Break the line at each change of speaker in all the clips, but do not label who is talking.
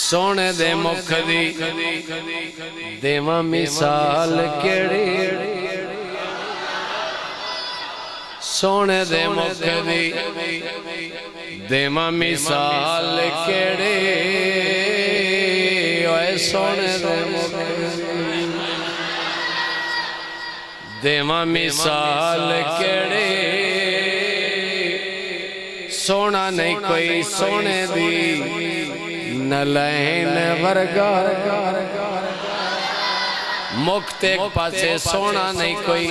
सोने दे मुख दी देवा मिसाल केड़ी, सोने दे मुख दी देवा मिसाल केड़ी, ओए सोने दे मुख देवा मिसाल केड़ी, सोना नहीं कोई सोने दी नलैन वर्गा, मुक्त एक पासे सोना नहीं कोई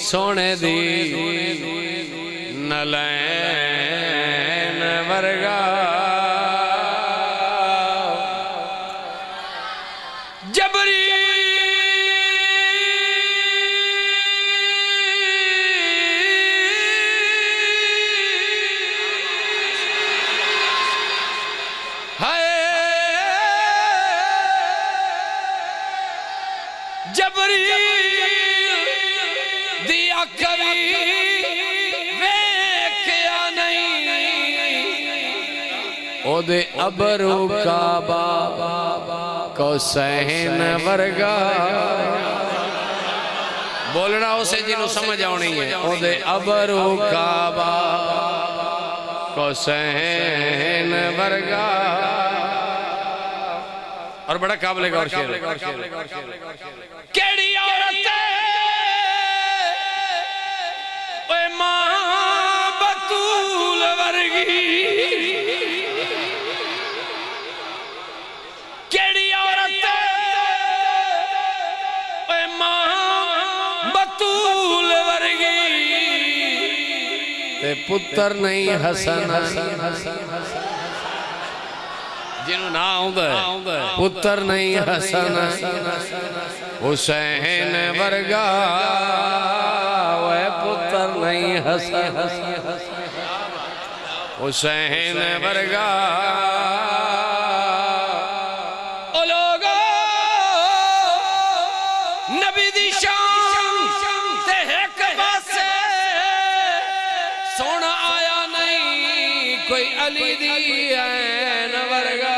सोने दी नलैन वर्गा, जबरी जबरी दिया कभी वेख्या नहीं, ओदे अबरू काबा कौसैन वर्गा, बोलना उसे जिन्हों समझ आनी है, ओदे अबरू काबा कौसैन वर्गा, और बड़ा काबिल गौर शेर केड़ी औरत ओए मां बतूल वर्गी, केड़ी औरत ओए मां बतूल वर्गी, ते पुत्र नहीं हसन जिन्हों ना आउंदा पुत्र नहीं हसन हुसैन वर्गा, वह पुत्र नहीं हसन हुसैन वर्गा, ओ लोगो नबी दी शान ते एक पासे सोना आया नहीं कोई अली दी ऐन वर्गा,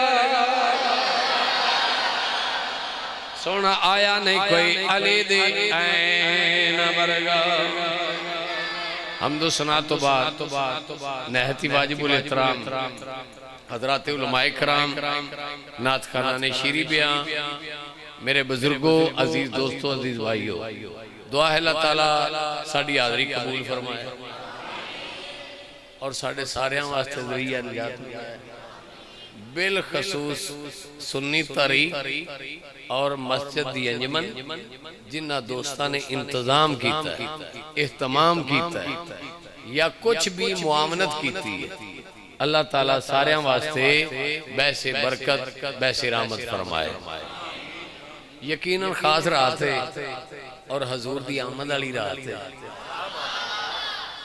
सोना आया नहीं कोई अली दी ऐन वर्गा। हमदो सना तो बाद नहती वाजिबुल एहतराम हजरात उलमाए कराम नात खाना ने शीरी बयां, मेरे बुजुर्गों अजीज दोस्तों अजीज भाइयों, दुआ है अल्लाह ताला साड़ी हाज़री कबूल फरमाए और साढ़े सारे वास्ते ज़रिया निजात बिलखसूस सुन्नी तारी और मस्जिद दी अंजमन जिन्ना दोस्तां ने इंतजाम किया एहतमाम किया या कुछ भी मुआवनत की, अल्लाह ताला सारे वास्ते बैसे बरकत बैसे रहमत फरमाए। यकीनन खास रात है और हजूर दी आमद वाली रात है।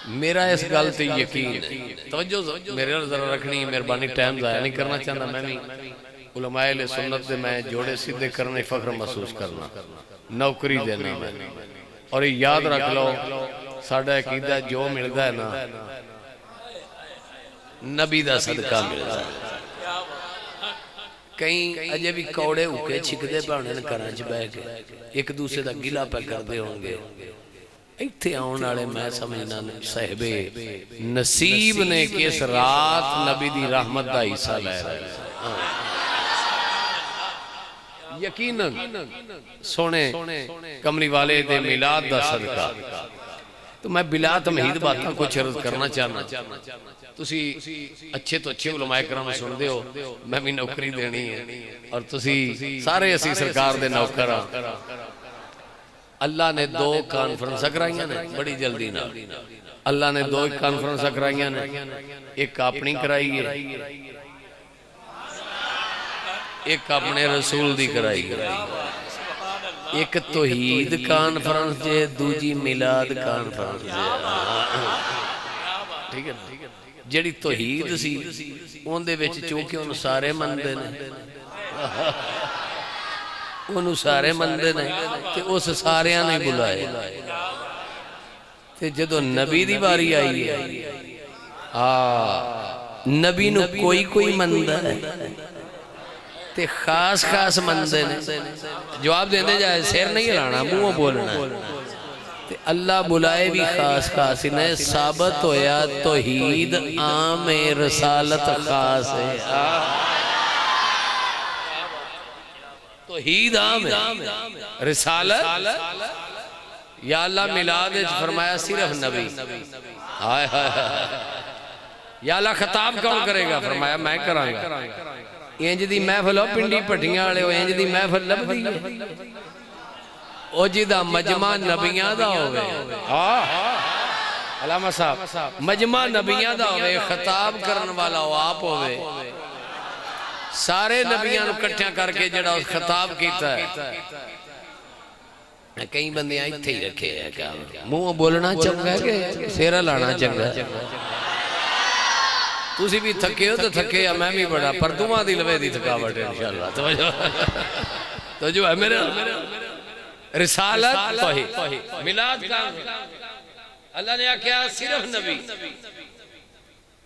मेरा इस गल ते यकीन है, तवज्जो मेरे जरा रखनी, मेहरबानी टाइम ज़ाया नहीं करना चाहता। मैं भी उलमाए ले सुन्नत से मैं जोड़े सीधे करने फख्र महसूस करना, नौकरी देना मैं, और याद रख लो साडा अकीदा जो मिलता है ना नबी दा सदका मिलता है। कई अजे भी कौड़े उके छिकदे पाने घरां च बह के एक दूसरे का गिला पे करते होंगे, इत्थे आने वाले मैं समझना साहिबे नसीब ने किस रात नबी दी रहमत दा हिस्सा ले रहे। यकीनन सोने कमली वाले दे मिलाद दा सदका, तो मैं बिला तमहीद बातां कुछ अर्ज करना चाहना। तुसी अच्छे तो अच्छे उलमाए कराम सुनते हो, मैं भी नौकरी देनी है और तुसी सारे असी सरकार दे नौकर हां। अल्लाह ने दो कॉन्फ्रेंस कराइयां ने बड़ी जल्दी ना, अल्लाह ने दो कॉन्फ्रेंस कराइयां ने, एक अपनी कराई है, एक अपने रसूल दी कराई है। एक तौहीद कॉन्फ्रेंस जे, दूजी मिलाद कॉन्फ्रेंस जे। ठीक है ना ਜਿਹੜੀ ਤੌਹੀਦ ਸੀ ਉਹਦੇ ਵਿੱਚ ਚੂੰਕਿ ਉਹਨੂੰ ਸਾਰੇ ਮੰਨਦੇ ਨੇ ਉਹਨੂੰ ਸਾਰੇ ਮੰਨਦੇ ਨੇ ਤੇ ਉਸ ਸਾਰਿਆਂ ਨੇ ਬੁਲਾਇਆ ਤੇ ਜਦੋਂ ਨਬੀ ਦੀ ਵਾਰੀ ਆਈ ਹੈ ਨਬੀ ਨੂੰ ਕੋਈ ਕੋਈ ਮੰਨਦਾ ਹੈ ਤੇ ਖਾਸ ਖਾਸ ਮੰਨਦੇ ਨੇ ਜਵਾਬ ਦਿੰਦੇ ਜਾਏ ਸਿਰ ਨਹੀਂ ਹਿਲਾਣਾ ਮੂੰਹੋਂ ਬੋਲਣਾ ते अल्लाह बुलाए भी खास खास ने साबित होया तौहीद आम रसालत खास है तौहीद आम रिसालत या अल्लाह मिलाद फरमाया सिर्फ नबी हाय हाय या अल्लाह खिताब कौन करेगा फरमाया मैं करांगा इंज दी महफिल पिंडी भट्टियां वाले इंज दी महफिल लभदी है ओ जिदा मजमा नबियां दा होवे अलामा साहब मजमा नबियां दा होवे खिताब करन वाला ओ आप होवे सारे नबियां नु इकट्ठा करके जेड़ा उस खिताब कीता है कई बंदे इत्थे ही रखे है क्या मुंह बोलना चंगा है कि सिर लाना चंगा तुसी भी थके हो तो थके मैं भी बड़ा पर दुआ दी लवे दी थकावट है इंशाअल्लाह तो जो है मेरे रिसालत तौहीद मिलाद का अल्लाह ने क्या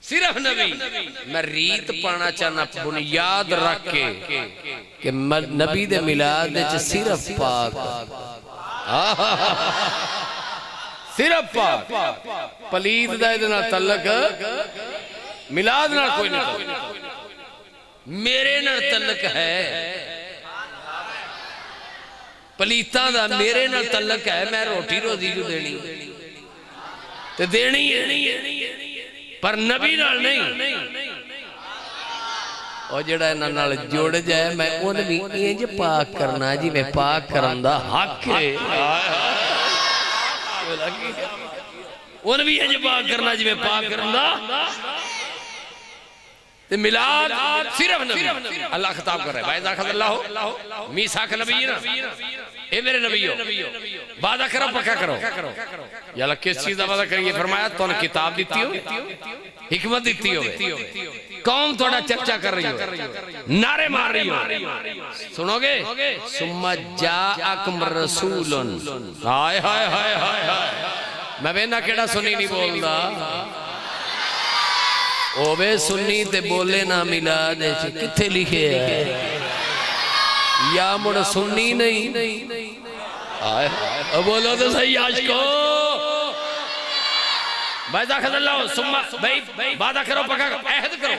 सिर्फ नबी मैं रीत पाना चाहना बुनियाद रख के कि नबी दे मिलाद विच सिर्फ पाक सिर्फ पाक पलीत दा इहदे नाल तल्लक मिलाद नाल कोई नहीं मेरे नाल तल्लक है पलीता दा मेरे नाल तल्लक है मैं रोटी रोजी को देनी ते देनी है पर नबी नाल नहीं और जेड़ा इन्हां नाल जुड़ जाए मैं उन भी इंज पाक करना जिवें पाक करन दा हक है उन भी इंज पाक करना जिवें पाक करन दा ते मिलाद सिर्फ नबी अल्लाह खिताब कर रहा है वायदा अल्लाह मीसाक नबी ना ए मेरे नबी हो वादा करो पक्का करो या अल्लाह किस चीज का वादा करिए फरमाया तूने किताब दी हो हिकमत दी हो कौम थोड़ा चर्चा कर रही हो नारे मार रही हो सुनोगे सुम्मा जाअकुम रसूलुन हाय हाय हाय हाय मैं वेना केड़ा सुनी नहीं बोलदा ओवे सुन्नी ते बोले ना मिलाद किथे लिखे है या मुड़ सुन्नी नहीं आए बोलो तो सही आशिको वायदा खज़ल्लाह सुम्मा भाई वादा करो पक्का अहद करो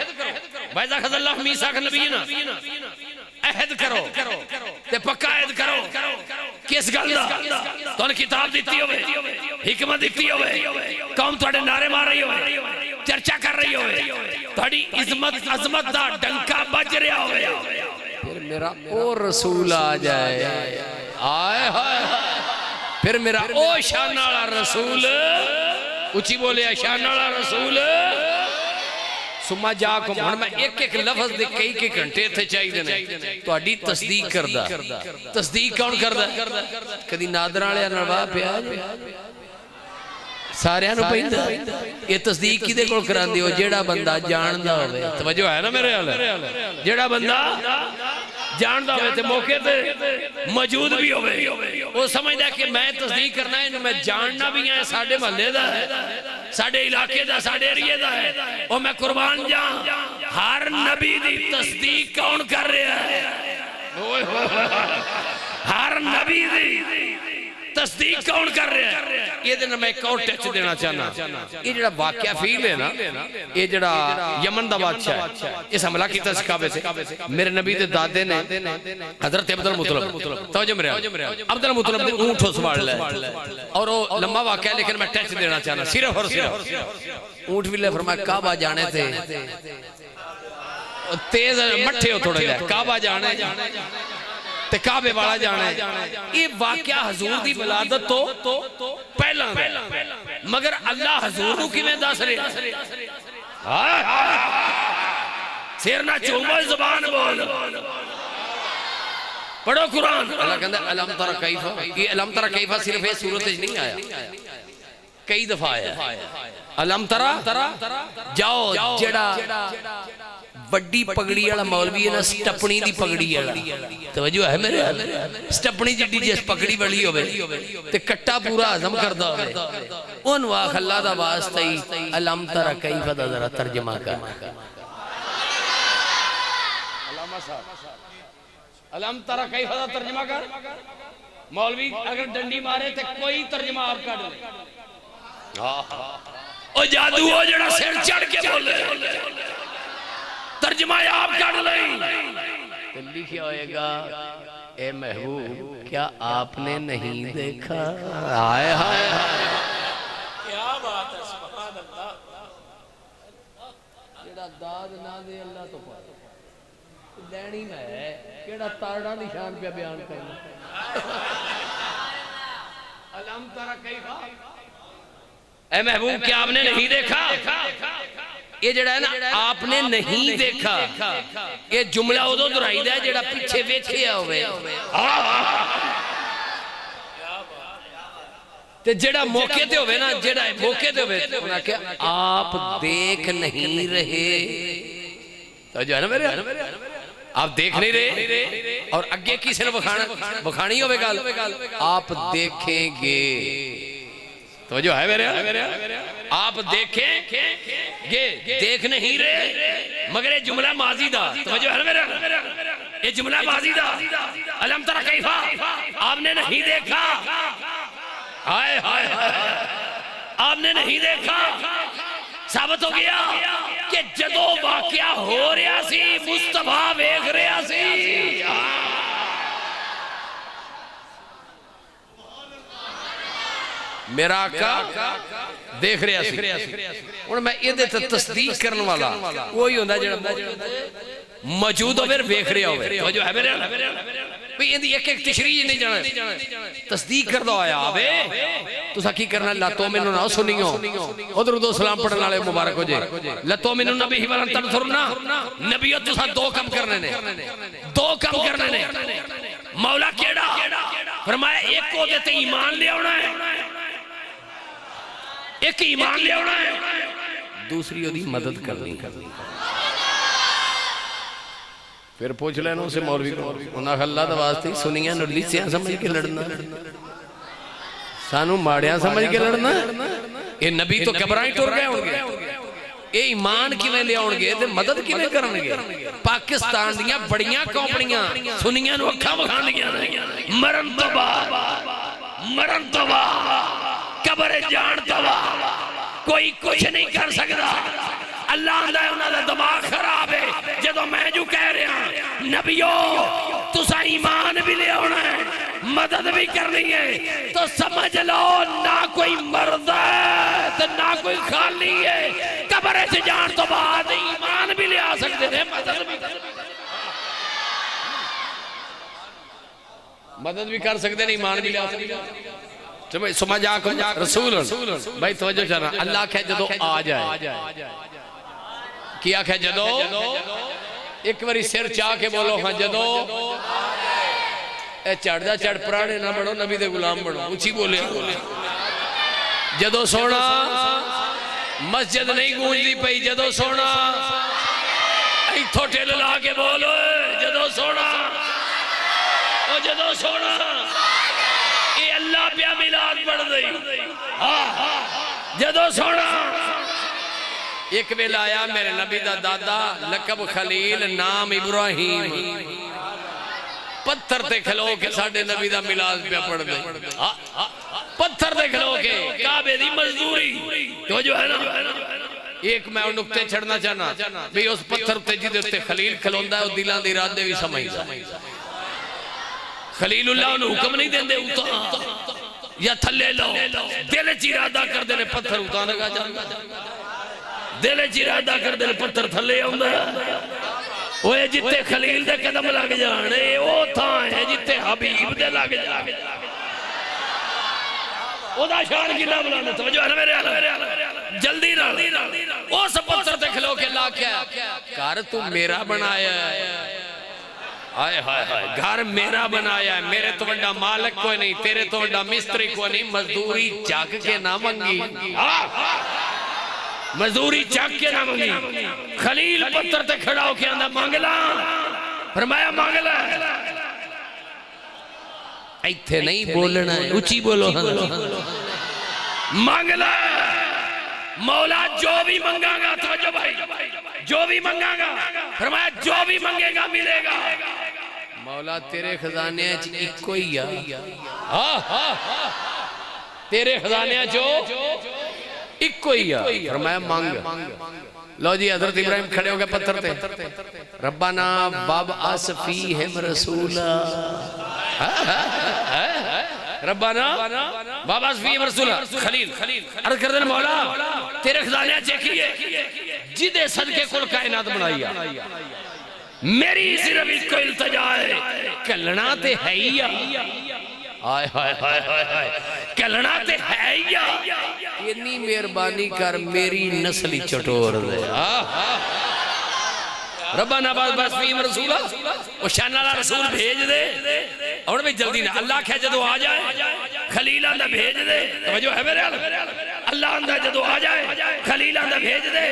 वायदा खज़ल्लाह मीसाक नबी ना अहद करो ते पक्का अहद करो किस गल दा तुहानू किताब दित्ती होवे हिकमत दित्ती होवे कौम तुहाडे नारे मार रही होवे चर्चा कर रही हो थोड़ी इज्जत अजमत दा डंका बज रहा हो फिर मेरा ओ रसूल आ जाए आए हाय फिर मेरा ओ शान वाला रसूल उची बोले शान वाला रसूल सुम्मा जाकुम हुण मैं एक एक लफ्ज दे कई कई घंटे इत्थे चाहिए ने तुहाडी तस्दीक करदा तस्दीक कौन करदा कदी नादर वाले नाल वाह पिया सारियां नूं पैंदा ये तस्दीक किदे कोल करांदे हो जेड़ा बंदा जानदा होवे तवज्जो है ना मेरे हाल जेड़ा बंदा जानदा होवे ते मौके ते मौजूद भी होवे वो समझदा कि मैं तस्दीक करना है मैं जानना भी है साडे महल्ले दा है साडे इलाके दा साडे एरिए दा है ओ मैं कुर्बान जा हर नबी दी तस्दीक कौन कर रहा है हर नबी दी तस्दीक कौन कर रहा है ये मैं एक और टच देना चाहना ये जड़ा वाकया फील है ना ये जड़ा यमन दा बादशाह इस हमला कीता सी काबे से मेरे नबी दे दादे ने हजरत अब्दुल मुतलब तवज्जो मेरे अब्दुल मुतलब ने ऊंट संभाल ले और वो लंबा वाकया लेकिन मैं टच देना चाहना सिर्फ और सिर्फ ऊंट विले फरमाया काबा जाने थे तेज मठे हो थोड़े काबा जाने ते काबे वाला जाने ये वाकया हजूर दी विलादत तो पहला मगर अल्लाह हजूर नूं किवें दस रहा सिर ना चूमो ज़बान बोल पढ़ो कुरान अल्लाह कहंदा अलम तरा कैफा ये अलम तरा कैफा सिर्फ ये सूरत च नहीं आया कई दफा आया अलम तरा जाओ जेड़ा वड्डी पगड़ी वाला मौलवी है ना स्टपनी दी पगड़ी वाला तवज्जो है मेरे स्टपनी जिड्डी जिस पगड़ी वाली होवे ते कट्टा पूरा हजम करदा होवे ओन वाख अल्लाह दा वास्ता ही अलम तरा कैफ दा जरा तर्जुमा कर अलामा साहब अलम तरा कैफ दा तर्जुमा कर मौलवी अगर डंडी मारे तो कोई तर्जुमा आप कर ले ओ जादू ओ जड़ा सिर चढ़ के बोले तर्जुमा आप कर ले तो लिखा होएगा ए महबूब क्या आपने नहीं देखा हाय हाय
क्या बात है सुभान अल्लाह
जेड़ा दाद ना दे अल्लाह तो पा लैनी मैं केड़ा तारड़ा निशान पे बयान करना अलम तरा कैफा ए महबूब क्या आपने नहीं देखा ये जड़ा है ना आपने नहीं देखा ये जुमला उदो दोहराईदा है जेड़ा पीछे वेखिया होवे ते जेड़ा मौके ते होवे ना जेड़ा मौके ते होवे उन्हें क्या आप देख नहीं रहे तो जो है ना मेरे आप देख नहीं रहे और अगे किसी ने बखानी होवे गल आप देखेंगे तो जो है मेरे आप देखेंगे देख नहीं रहे मगर ये जुमला माजी दा तो जो है मेरे ये जुमला माजी दा अलम तरा कैफा आपने नहीं देखा हाय हाय आपने नहीं देखा साबित हो गया कि जदों वाकया हो रहा सी मुस्तफा वेख रहा सी मेरा आका देख रहा सी हुण मैं इहदे ते तस्दीक करने वाला वही हुंदा जेड़ा मौजूद होवे वेख रहा होवे तो जो है मेरे भाई इहदी एक एक तशरीह नहीं जाना तस्दीक करदा होया आवे तुसा की करना लतो मेनू ना सुनियो उधर उधर सलाम पढ़न वाले मुबारक हो जे लतो मेनू नबी वलन तनसुरना नबीयो तुसा दो काम करने ने मौला केड़ा फरमाया एक ओदे ते ईमान ले आउणा है एक ईमान ले आउणा है दूसरी ओदी मदद करनी फिर पूछ लेना उसे मौलवी को उन्हें अल्लाह दा वास्ते सुनिया नुरलीसियां समझ के लड़ना सानू माड़िया समझ के लड़ना ये नबी तो घबराई टुर गए होंगे ये ईमान किवें ले आउणगे ते मदद किवें करनगे पाकिस्तान दियां बड़ियां कंपनियां सुनियां नु अखां वखांदियां मरन तो बाद कब्र जान तो कोई कुछ नहीं कर सकता अल्लाह दा उन्हां दा दिमाग खराब है जदों मैं जो कह रहा नबियो तुसा ईमान भी ले आना है मदद भी करनी है तो समझ लो ना कोई मर्द है ना कोई खाली है कब्र से जान तो बाद ईमान भी ले आ सकते थे मदद भी कर सकते हैं ईमान भी ले आ सकते समझ आको रसूल भाई तवज्जो करना अल्लाह कहे जदों आ जाए की आखे जदों एक बारी सिर चाह के बोलो हाँ जदों चढ़दा चढ़ पुराने ना बनो नबी दे गुलाम बनो ऊंची बोले जदों सोना मस्जिद नहीं गूंजदी पई जदों सोना इथों ढिल ला के बोलो जदों सोना ये अल्लाह प्या मिलाद पढ़ दई जदों सोना एक वेला आया मेरे नबी दा दादा लकब खलील नाम इब्राहिम पत्थर ते खलो के साडे नबी दा मिलाद पे पढ़ दे पत्थर ते खलो के काबे दी मजदूरी तो जो है ना एक मैं नुक्ते छड़ना चाहना भी उस पत्थर ते जिदे उत्ते खलील खलोंदा है दिलां दे इरादे भी समझदा खलीलुल्लाह नु हुक्म नहीं देंदे उतार या थल्ले लो दिल च इरादा करदे ने पत्थर उतार लगा जांदा दिल च इरादा करदे ने पत्थर थल्ले आउंदा ओए जिथे खलील दे कदम लग जाने ओ थां है जिथे हबीब दे लग जाने ओदा शान कितना बुलंद तवज्जो है मेरे जल्दी नाल उस पत्थर ते खलो के ला के घर तू मेरा बनाया हाय हाय हाय घर मेरा बनाया है, मेरे तो बड़ा मालिक कोई नहीं, तेरे तो बड़ा मिस्त्री कोई नहीं, मजदूरी चक के ना मंगी, मजदूरी चक के ना मंगी। खलील पत्थर ते खड़ा होके आंदा मांगला, फरमाया मांगला, इत्थे नहीं बोलना है, ऊंची बोलो मांगला। मौला जो भी मंगागा, तो भाई जो भी मंगागा, फरमाया जो भी मंगेगा मिलेगा। मौला तेरे खजाने इको ही आ, तेरे खजाने जो इको ही आ, फरमाया मांग। लो जी हजरत इब्राहिम खड़े हो गए पत्थर पे, रब्बाना बाब आसफी है रसूला, रब्बाना बाबा आसफी है रसूला। खलील अर्ज कर दे मौला तेरे खजाने देखिए जिदे सदके कुल कायनात बनाई आ, मेरी सिर्फ इसको इल्तिजा है, कलना ते है ही आ, हाय हाय हाय हाय हाय कलना ते है ही आ, इतनी मेहरबानी कर मेरी नस्ल चटोर दे। रब्बाना बस फीम रसूला, वो शान वाला रसूल भेज दे और भाई जल्दी ना, अल्लाह कहे जदों आ जाए, खलील आंदा भेज दे, तवज्जो है मेरे, अल्लाह आंदा जदों आ जाए, खलील आंदा भेज दे।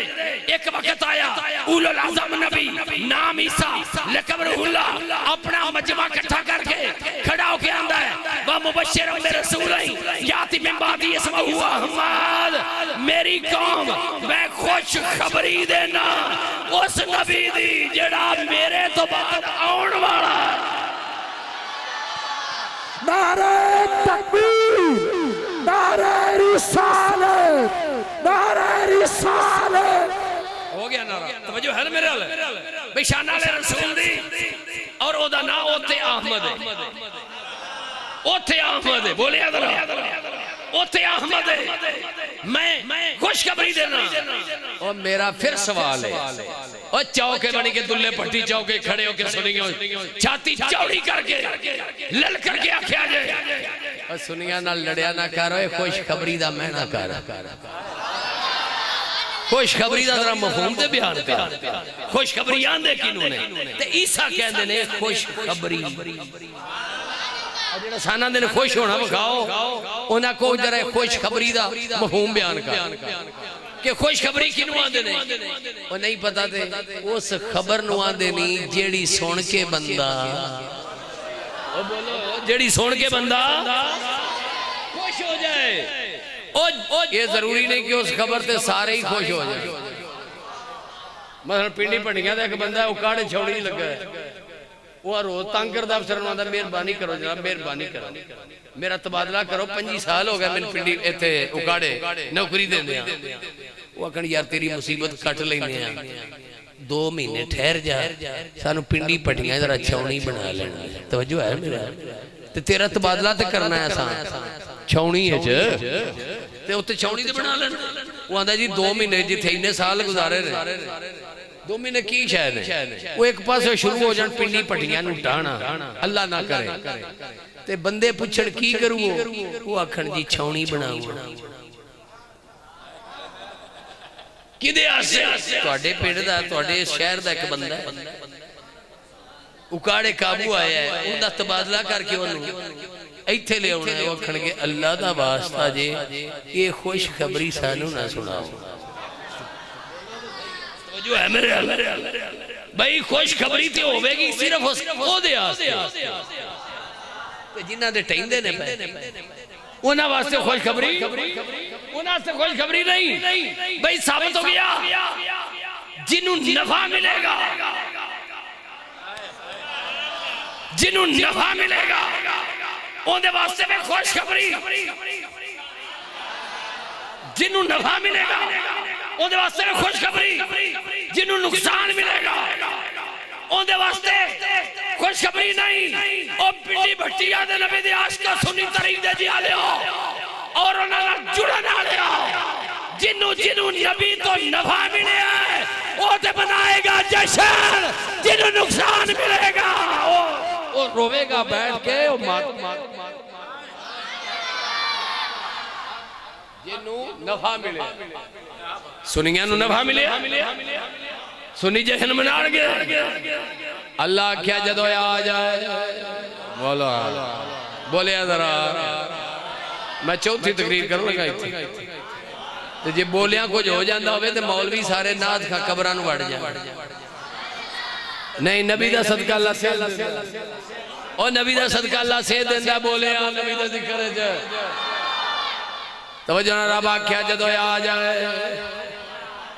एक वक्त आया उलुल आज़म नबी नाम ईसा लकबरुल्लाह अपना मजमा इकट्ठा करके खड़ा होके आंदा है, व मुबश्शिर व रसूलन याति मिन बादी इसमहु अहमद, मेरी कौम मैं खुश खबरी देना उस नबी दी जेड़ा मेरे तो बाद आउण वाला।
नारे तकबीर, नारे रिसालत, नारे रिसालत।
हो गया नारा, तवज्जो है मेरे वाले भाई, शान वाले रसूल दी और ओदा नाम ओथे अहमद है, ओथे अहमद है, बोलिया जरा ओथे अहमद है। मैं खुशखबरी देना। और मेरा फिर सवाल है, और चौके बनी के दुल्ले भट्टी चौके खड़े होके सुनियो छाती चौड़ी करके लल करके आख्या जाए, और सुनिया ना लड़िया ना करो, खुशखबरी दा मैं ना कर, खुशखबरी दा जरा मफहूम ते बयान कर। खुशखबरी आंदे किनू ने, ते ईसा कहंदे ने खुशखबरी, जेड़ा साना दे खुश होना विखाओ, उन्हां को जरा खुशखबरी दा मफहूम बयान कर कि खुशखबरी किनू आंदे ने। ओ नहीं पता ते उस खबर नु आंदे नी जेड़ी सुन के बंदा, ओ बोलो जेड़ी सुन के बंदा खुश हो जाए। ओ ये जरूरी नहीं कि उस खबर ते सारे ही खुश हो जाए। मतलब पिंडी भंडियां दा एक बंदा उकाड़े छौड़ी लगा है, वो रोज तंग करदा अफसर नूं, आंदा मेहरबानी करो जनाब मेहरबानी करो, मेरा तबादला करो, 25 साल हो गए मैंने पिंडी इत्थे उकाड़े नौकरी देंदे आ। वो आखण यार तेरी मुसीबत कट लैने आ, 2 महीने ठहर जा, सानू पिंडी भटियां जरा छौनी बना लेना। तवज्जो है मेरा, ते तेरा तबादला ते करना है असां छौनी च, ते उत्ते छौनी ते बना लेना। वो आंदा जी 2 महीने जिथे इन्ने साल गुजारे ने, 2 महीने की शायद वो एक पास शुरू हो जान पिंडी भटियां नूं ढाना, अल्लाह ना करे ते बंदे पुछण की करूं, वो आखण जी छौनी बनाऊं। किदे आसे तुहाडे पिंड दा, तुहाडे शहर दा एक बंदा उकाड़े काबू आया है, उनदा तबादला करके ओनू इत्थे ले आउणा है। वो आखणगे अल्लाह दा वास्ता जे ये खुशखबरी सानू ना सुनाओ। जो है मेरे भाई खुशखबरी ते होवेगी सिर्फ ओदे आस्ते, ते जिन्हां दे टैंदे ने उन्हां वास्ते खुशखबरी, उन्हां वास्ते खुशखबरी नहीं भाई। साबित हो गया जिन्हों नफा मिलेगा, जिन्हों नफा मिलेगा उनके वास्ते में खुशखबरी, जिन्हों नफा मिलेगा उनके वास्ते में खुशखबरी, जिन्हों नुकसान मिलेगा उनके वास्ते खुशखबरी नहीं। और पिंडी भट्टिया दे नबी दे आशिक सुन्नी तरीक दे जी आले हो और उन्हां नाल जुड़न आले हो, जिन्हों जिन्हों नबी तो नफा मिले वो ते बनाएगा जश्न, जिन्हों नुकसान मिलेगा वो रोवेगा बैठ के, वो जिन्हों नफा मिले, सुनिया नफा मिले, सुनी जहन मनाणगे अल्लाह क्या जदों आ जाए बोलो बोले जरा मैं चौथी तकरीर कर लगा तो जे बोलिया कुछ हो जाता हो तो मौलवी सारे नाथ खा कबरां नूं वड़ जाए नहीं नबी दा सदका अल्लाह से और नबी दा सदका अल्लाह से देंदा बोले नबी दा जिक्र च तवज्जो ना रब आख्या जदों आ जाए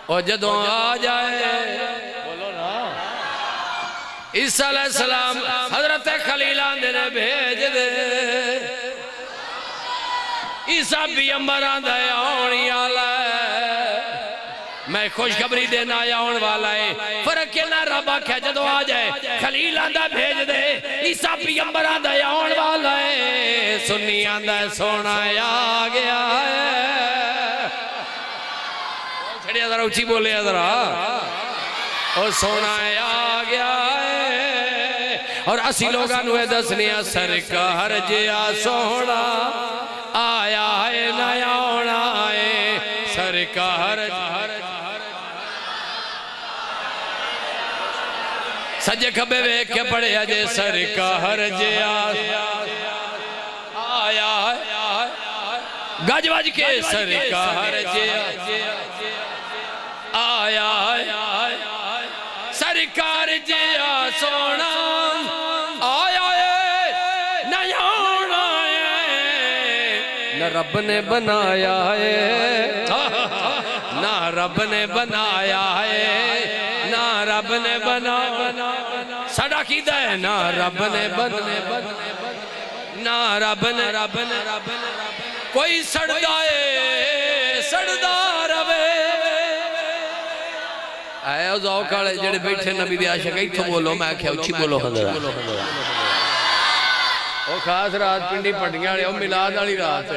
और जदों आ जाए बोलो ना ईसा अलैहिस्सलाम हजरत खलील आंदे ने भेज दे ईसा भी अंबर आंदा आने वाला मैं खुशखबरी देना आने वाला है फर्क के ना रब आख्या जदों आ जाए खलील आंदा भेज दे ईसा भी अंबर आंदा आने वाला है सुन्नी आंदा सोना आ गया है छड़िया जरा ऊंची बोले जरा और सोना आ गया है और असी लोगों नूं दसने सरकार जिया सोना आया है नया आना है सरकार सजे खबे वेख के पड़े अजे सरकार जिया आया है गज वज के सरकार जिया आया है सरकार जिया सोना आया है नया आना है न रब ने बनाया है ना रब ने बनाया है ना रब ने बना साडा कीदा है ना रब ने ना रब ने कोई सड़दा है सड़दा रवे आए जाओ काले जेड़े बैठे नबी दे आशिक इथों बोलो मैं आख्या उच्ची बोलो हजरा ओ खास रात पिंडी पटियां वाले ओ मिलाद वाली रात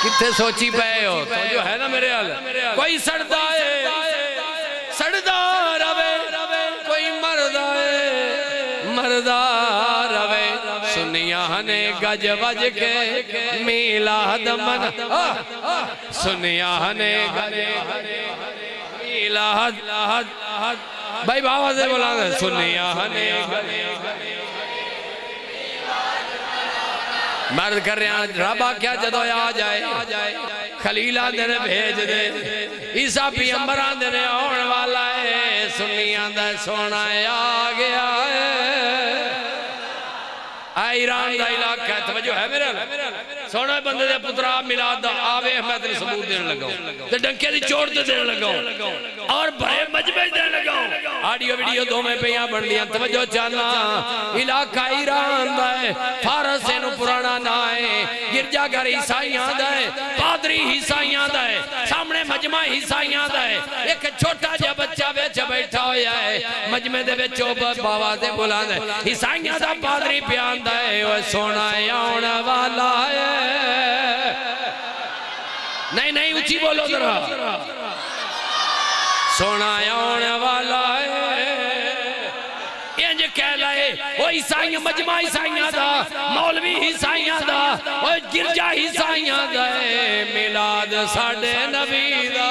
किथे सोची पे हो तो जो है ना मेरे हाल कोई सड़दा है सड़दा रवे कोई मरदा है मरदा रवे सुनिया ने गज वज के मिलाद मन सुनिया ने मिलाद भाई बाबा से बोला सुनिया ने मर्द कर रहे रब आख्या जदों आ जाए खलील आंदे ने भेज दे ईसा भी अंबर आंदे ने आने वाला है सुनिया दा सोना आ गया है ईरान का इलाका है तवज्जो है मेरे सोना बंदे दे पुत्रा मिलाद दा आवे मैं तेरे सबूत देने लगा ते डंके दी चोट ते देने लगा और बड़े मजमे देने लगा ऑडियो वीडियो दोवें पियां बनदियां तवज्जो चाहना इलाका ईरान दा है फारस इनु पुराना ना है गिरजाघर ईसाइयां दा है पादरी ईसाइयां दा है सामने मजमा ईसाइयां दा है एक छोटा जिहा बच्चा विच बैठा होया है मजमे दे विच बाबा ते बुलांदा ईसाइयां दा पादरी पियांदा है सोना आने वाला है नहीं नहीं ऊंची बोलो जरा सोना आने वाला है इंज कह लाए ओ ईसाइयां मजमा ईसाइयां दा मौलवी ईसाइयां दा ओ गिरजा ईसाइयां दा मिलाद साडे नबी दा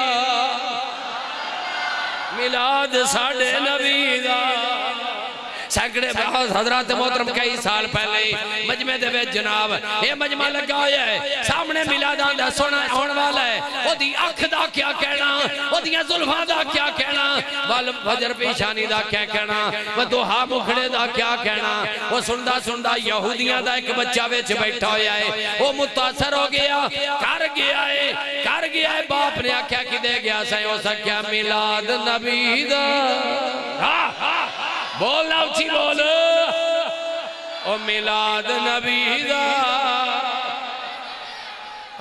मिलाद साडे नबी दा सैकड़े हजरत मोहतरम कई साल पहले मजमे दे विच जनाब ये मजमा लगा होया है सामने मिलाद दा सोना आने वाला है ओदी अख दा क्या कहना ओदियां जुल्फां दा क्या कहना वल फजर पेशानी दा क्या कहना व दुहा मुखड़े दा क्या कहना वो सुनदा सुनदा यहूदियां दा एक बच्चा विच बैठा होया है वो मुतासर हो गया कर गया है बाप ने आख्या किदे गया सै हो सख्या मिलाद नबी दा बोल उची बोल ओ मिलाद नबी दा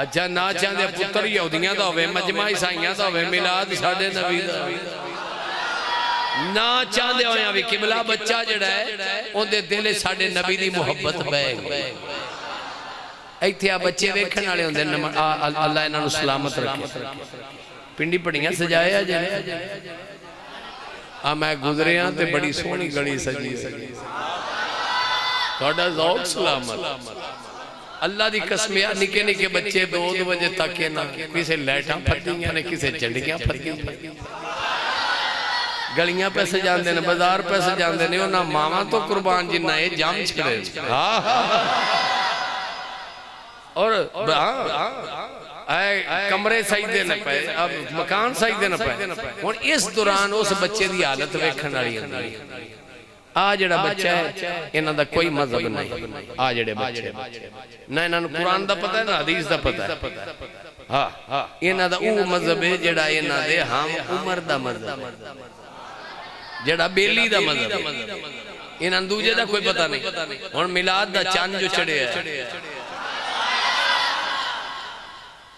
अच्छा ना चाहते पुत्र यहूदियां दा होवे मजमा ईसाइयां दा होवे मिलाद साडे नबी दा ना चाहते होया भी किबला बच्चा जिहड़ा है ओदे दिल साडे नबी दी मुहब्बत बह गई इत्थे आ बच्चे वेखण वाले हुंदे अल्लाह इन्हां नूं सलामत रखे पिंडी पड़ियां सजाया जिहड़े आ मैं गुजरिया ते बड़ी सोहनी गली सजी थोड़ा ज़ौक सलामत अल्लाह दी कसम निके निके बच्चे 2 बजे तक ना किसे लाइटां फटियां ने किसे चंडियां फटियां गलियां पे सजाते हैं, बाजार पे सजाते हैं, उन्होंने मावा तो कुर्बान जिन्ना ये जम छड़े। और कमरे सजदे न पे, अब मकान सजदे न पे। हुण इस दौरान उस बच्चे की हालत वेखण वाली होंदी है। आ जिहड़ा बच्चा है इन्हां दा कोई मजहब नहीं, आ जिहड़े बच्चे ना इन्हां नूं कुरान दा पता है ना हदीस दा पता है। हाँ इन्हां दा वो मजहब है जिहड़ा इन्हां दे हम उमर दा मजहब, जिहड़ा बेली दा मजहब। इन्हां दूजे दा कोई पता नहीं। हुण मिलाद दा चंद जो चढ़िया है,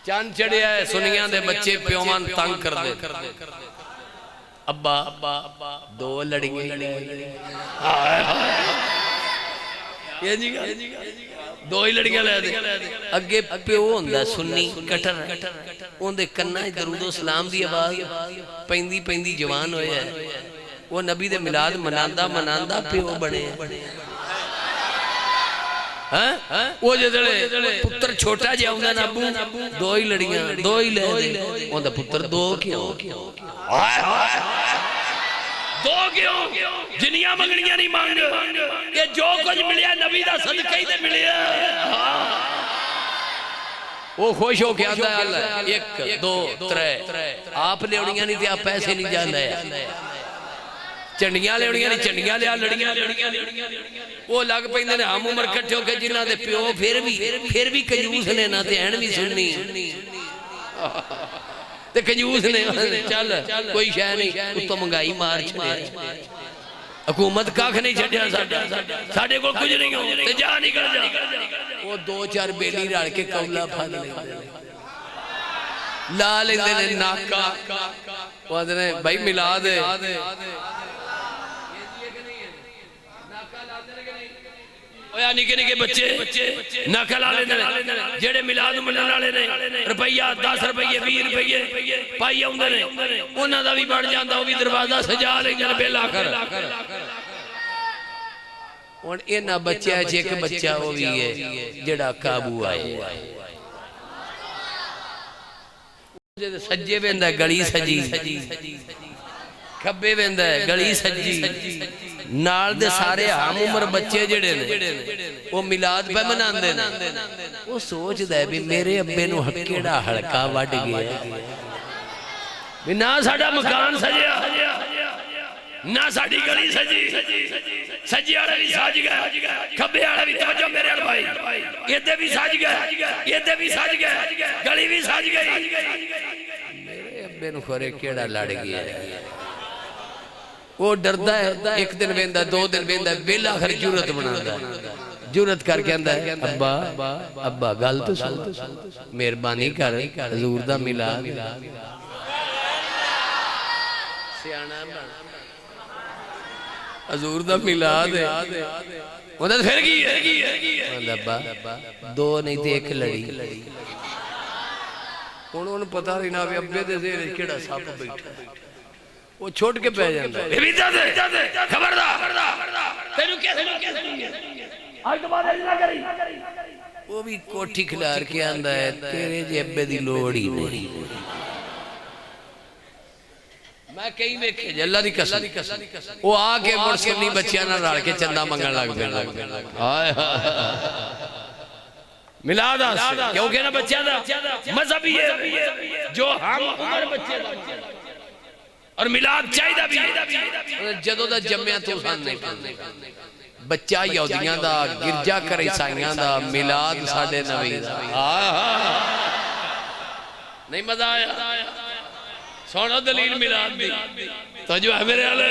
चंद चढ़िया है, सुनिया दे बच्चे प्योवां तंग कर दे। अब्बा दो लड़ियां दो ही लड़ियां ले दे। अगे प्यो हुंदा सुन्नी कटर, उहदे कन्नां च दरूदो सलाम दी आवाज पैंदी पैंदी जवान होया। वो नबी दे मिलाद मनांदा मनांदा प्यो बने। वो जिहड़े पुत्र छोटा जिहा हुंदा ना, अबू दो ही लड़ियां दो ही ले दे। उहदा पुत्र दो क्यों दो क्यों? जिन्नियां मंगणियां नहीं मंग, ये जो कुछ मिलिया नबी दा सदका ही ते मिलिया। वो खुश हो के आंदा अल्लाह 1 2 3 आप लेवणियां नहीं ते आप पैसे नहीं जा ले, चंडियां लेवणियां नहीं चंडियां लिया, लड़ियां वो लग पैंदे ने हम उम्र इकट्ठे होके जिन्हां दे प्यो फिर भी कंजूस ने ना ते हैन भी सुननी ते कंजूस ने। चल कोई शय नहीं, उत्तों महंगाई मार छड़िया, हुकूमत कख नहीं छड्या, साडे कोल कुछ नहीं हो ते जा निकल जा। वो 2-4 बेली रल के कौला फल ला लेंदे ने नाका। वो आंदे ने भाई मिलाद है, निके निके बच्चे नाका ला लेंदे ने। जेड़े मिलाद मनण वाले ने रुपया 10 रुपये 20 रुपये पाई आउंदे ने, उन्हां दा भी बढ़ जांदा, वो भी दरवाजा सजा लेंदे ने बेला कर। हुण इन्हां बच्चिआं च एक बच्चा वो भी है जेड़ा काबू आए, सज्जे वेंदा गली सजी, खब्बे वेंदा गली सजी, नाल दे सारे आम उम्र बच्चे जेड़े ने वो मिलाद पे मनांदे ने। वो सोचदा है भी मेरे अब्बे नूं केड़ा हलका वड गया, भी ना साडा मकान सजिया ना साडी गली सजी, सजी वाले भी सज गए, खब्बे वाले भी तवज्जो मेरे अल भाई, इधर भी सज गए, इधर भी सज गए, गली भी सज गई। मेरे अब्बे नूं खरे केड़ा लड़ गया। वो डरदा है, एक दिन वेंदा 2 दिन वेंदा, वेला आखिर जुरत बनांदा, जुरत करके आंदा है अब्बा अब्बा गल तो सुन, मेहरबानी कर हजूर दा मिलाद सियाना बन, हजूर दा मिलाद है। ओंदा फिर की है अब्बा 2 नहीं ते 1 लड़ी। हुण उन्हें पता नहीं ना भी अब्बे दे जेहरे केड़ा सप बैठा, वो छोड़ के पै जाता है। खबरदार तेनू कैसे आज दोबारा ना करी। वो भी कोठी खिलार के आंदा है तेरे जे अब्बे दी लोड़ ही नहीं। मैं कई वेखे अल्लाह दी कसम, वो आके मुड़ सुन्नी बच्चियां नाल रल के चंदा मंगण लग पे। हाय मिलाद क्योंकि ना बच्चियां दा मजहब ही है जो हम उम्र बच्चे दा और मिलाद चाहिदा भी जदों दा जम्मिया तो सान नहीं बच्चा यहूदियां दा, गिरजा घर ईसाइयां दा, मिलाद साडे नबी दा। नहीं मजा आया? सुनो दलील मिलाद दी तो जो है मेरे वाले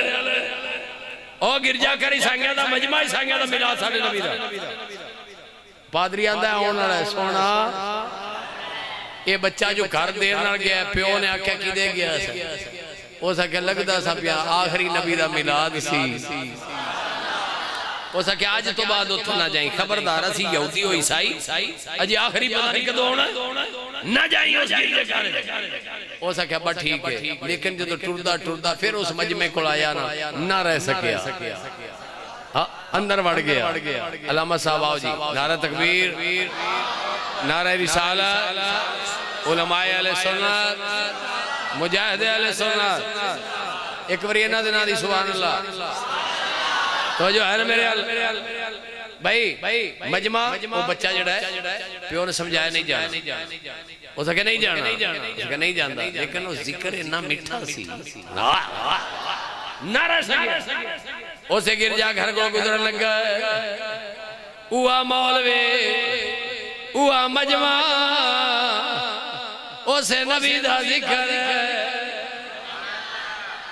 ओ गिरजा घर ईसाइयां दा, मजमा ईसाइयां दा, मिलाद साडे नबी दा। पादरी आंदा आउण वाला सोना ये बच्चा जो घर देर नाल गया, प्यो ने आख्या कि दे गया हो सके लगता सा पिया आखिरी नबी दा मिलाद सी, हो सके आज तो बाद उठ ना जाई। खबरदार असी यहूदी हो ईसाई अजे आखिरी पता नहीं कदों होना ना जाई उस गिरजे घर। हो सके अब्बा ठीक है, लेकिन जो टुरदा टुरदा फिर उस मजमे को आया ना रह सकिया, अंदर वड़ गया। अल्लामा साहब आओ जी, नारा तकबीर, नारा रिसालत, उलमाए अहले सुन्नत, मुजाहिदे अहले सुन्नत, एक बार इन्हां दे नां दी सुभान अल्लाह तो जो है ना मेरे भाई मजमा वो बच्चा जड़ा है प्यो ने समझाया नहीं जाना हो सके नहीं जाना नहीं जानता लेकिन वो जिक्र इतना मीठा सी नारा उसे गिरजा घर को गुजरन लगा उआ मौलवी उआ मजमा उसे नबी दा जिक्र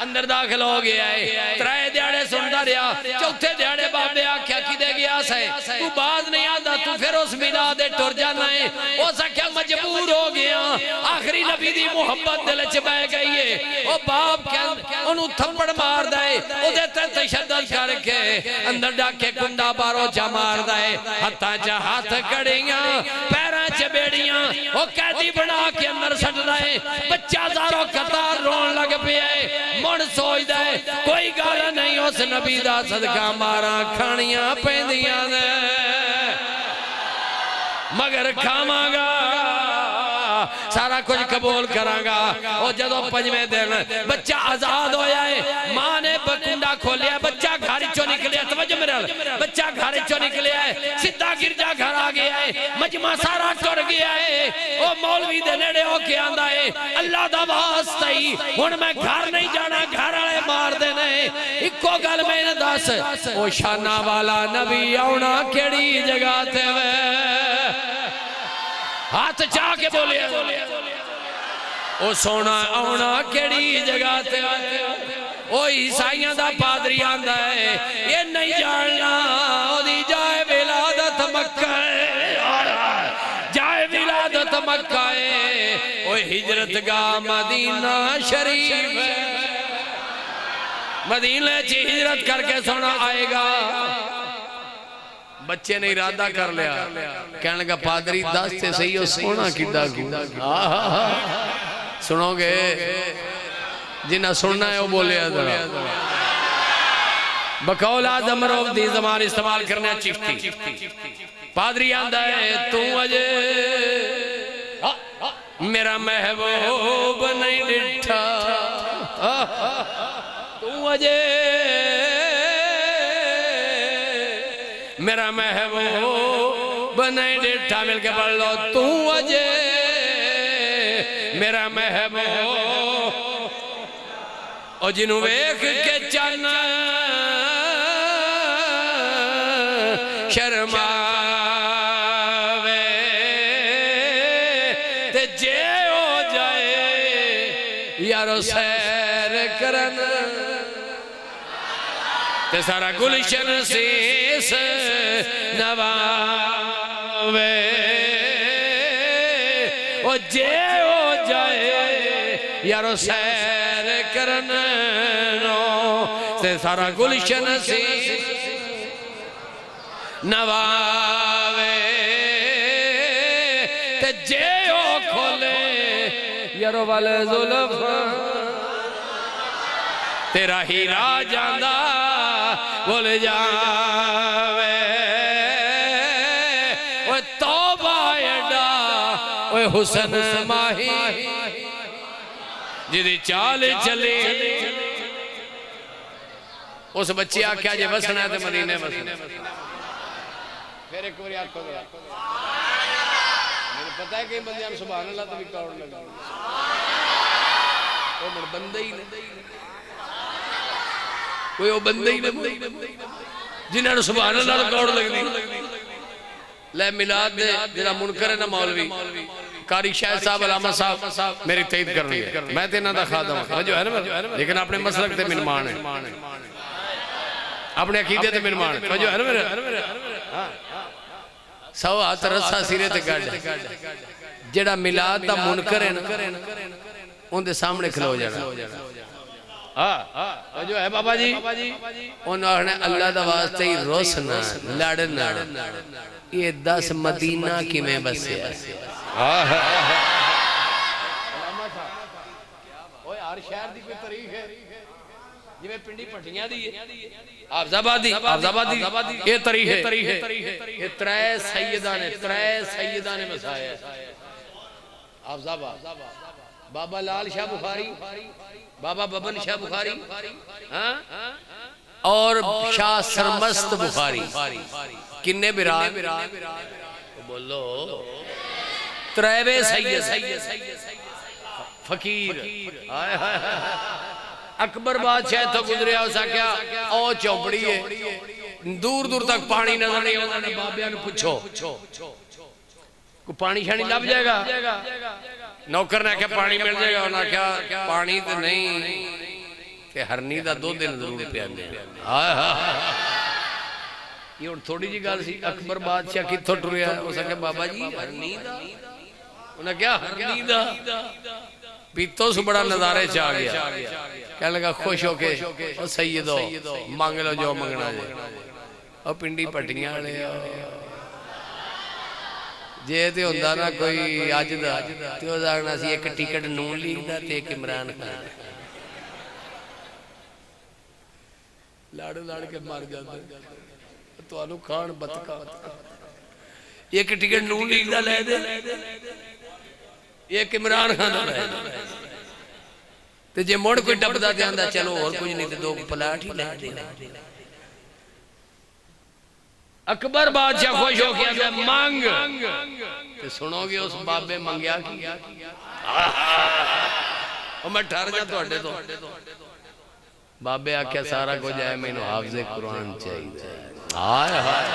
अंदर दाखिल हो गया है त्रै दिहाड़े सुनता रहा चौथे दिहाड़े बाबे आख्या कि गया से तू बाज नहीं आता तू फिर उस मिलाद दे टुर जाना है उस आख्या मजबूर हो गया आखिरी नबी दी मोहब्बत दिल च बह गई है ओ बाप ओनू थप्पड़ मार दे ओदे ते तशद्दुद करके अंदर डाके कुंडा बारो चा मार दे हत्थां च हाथ कड़ियां पैरां च बेड़ियां ओ कैदी बना के अंदर सट रहे बच्चा जारो कतार रोन लग पिया मुड़ सोचदा है कोई गल नहीं उस नबी दा सदका मारा खानियां पैंदियां ने मगर खावांगा सारा कुछ कबूल करांगा और जदों पंजवें दिन बच्चा आजाद होया है मां ने कुंडा खोलिया बच्चा घर चों निकलिया तवज्जो मेरे बच्चा घर चों निकलिया है सीधा गिरजा घर आ गया है मजमा सारा टुर गया है ओ मौलवी दे नेड़े होके आंदा है अल्लाह दा वास्ता ही हुण मैं घर नहीं जाना घर वाले मार देने इक्को गल मैंने दस ओ शाना वाला नबी आउणा केड़ी जगह ते वे हाथ चा के बोले ओ सोना आउणा केड़ी जगह ते ओ ईसाइयां दा पादरी आंदा है ये नहीं जानना ओदी जाए विलादत मक्का है जाए विलादत मक्का है ओ हिजरत गा मदीना शरीफ है मदीने च हिजरत करके सोना आएगा बच्चे ने इरादा कर लिया कहने लगा पादरी दस से सही हो सोना किड्डा सुनोगे जिन्हें सुनना है वो बोले बकौल आदम रोब दी जबान इस्तेमाल करने चिश्ती पादरी आंदा है तू अजे मेरा महबूब नहीं डिठा तू अजे मेरा महबूब नहीं डिठा मिलके पढ़ लो तू अजे मेरा महबूब और जिन्हों वेख के चन शर्मावे ते जे हो जाए यारो सैर करन ते सारा गुलशन शीस नवावे ओ जे हो जाए यारो सैर करन ते सारा गुलशन शीस नवावे ते जे हो खोले यारो वाले जुल्फ तेरा हीरा जांदा बोल जावे ओ तौबा एडा ओ हुसन माही जिदी चाल चले उस बच्चे आख्या जे वसना है तो मदीने वसना फिर एक बार आखो मेरे पता है कि बंदे सुभान अल्लाह तो भी कौड़ लगा वो मेरे बंदे ही नहीं कोई वो बंदे ही नहीं जिन्होंने सुभान अल्लाह तो कौड़ लगदी ले मिलाद दे जेड़ा मुनकर है ना मौलवी कारी शाह साहब अलामा साहब मेरी तईद करनी है मैं ते इन्हां दा खादम जो है ना लेकिन अपने मसलक ते मिनमान है अपने अकीदे ते मिनमान जो है ना मेरे सौ हाथ रस्सा सिरे ते गड जेड़ा मिलाद दा मुनकर है ना उनके सामने खलो जाना जो है बाबा जी उन्होंने अल्लाह दा वास्ते ही रोसना लड़ना ये 10 मदीना किवें बसिया ओए हर शहर दी कोई तारीख है जिवें पिंडी पट्टियां दी आफजाबादी ये तारीख है ये त्रै सैयदा ने बसाया आफजाबाद बाबा लाल शाह बुखारी, बाबा बबन शाह बुखारी, हाँ, और शाह सरमस्त बुखारी, किन्ने बिरान बोलो, त्रैवे सैयद फकीर। अकबर बादशाह तो गुजरिया हो सकिया, ओ चौपड़ी है, दूर दूर तक पानी नजर नहीं आता। बाबिया ने पूछो को पानी शानी लभ जाएगा? नौकर ने क्या पानी मिल जाएगा? उन्हें क्या पानी तो नहीं, ते हरनी का दुध जरूर पियाने। ये हुण थोड़ी जी गल सी। अकबर बादशाह कित्थों टुरिया, हो सके बाबा जी हरनी दा, उन्हें क्या हरनी दा पीतो सु बड़ा नजारे च आ गया। कहने लगा खुश होके, ओ सैयदो मांग लो जो मंगना जे। ओ पिंडी पट्टियां वाले जे ते हुंदा ना कोई अज दा ते ओ जागना सी एक टिकट नून लीग दा ते एक इमरान खान, लड़ लड़ के मर जांदे। तुहानू खान बतका एक टिकट नून लीग दा ले दे, एक इमरान खान दा ले दे, ते जे मुड़ कोई टपदा ते आंदा चलो और कुछ नहीं ते दो प्लाट ही ले दे। अकबर बादशाह खुश हो गया, मांग ते सुनोगे उस बाबे मंगया की। मैं ठहर जा तुहाडे तो। बाबे आख्या सारा कुछ है, मैनू हाफिज़े कुरान चाहिए। हाय हाय,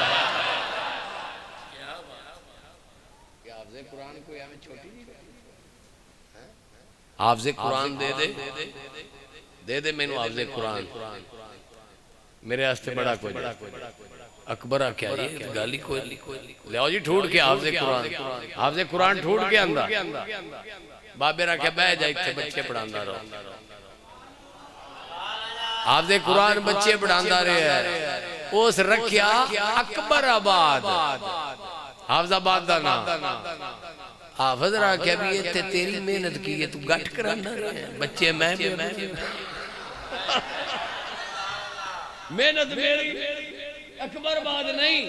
हाफिज़े कुरान कोई एवं छोटी नहीं, हाफिज़े कुरान दे दे दे दे मैनू हाफिज़े कुरान, मेरे वास्ते बड़ा कुछ। अकबर आख्या ये गल ही कोई, लियाओ जी ठूड़ के हाफिज़े कुरान, हाफिज़े कुरान ठूड़ के आंदा। बाबे ने आख्या बह जा इत्थे बच्चे पढ़ांदा रहो। हाफिज़े कुरान बच्चे पढ़ांदा रहा। उस रखिया अकबराबाद, हाफिज़ाबाद दा नाम। हाफिज़ ने आख्या भी इत्थे तेरी मेहनत की है, तू गट करांदा रहा, बच्चे मैं मेहनत मेरी, अकबराबाद नहीं।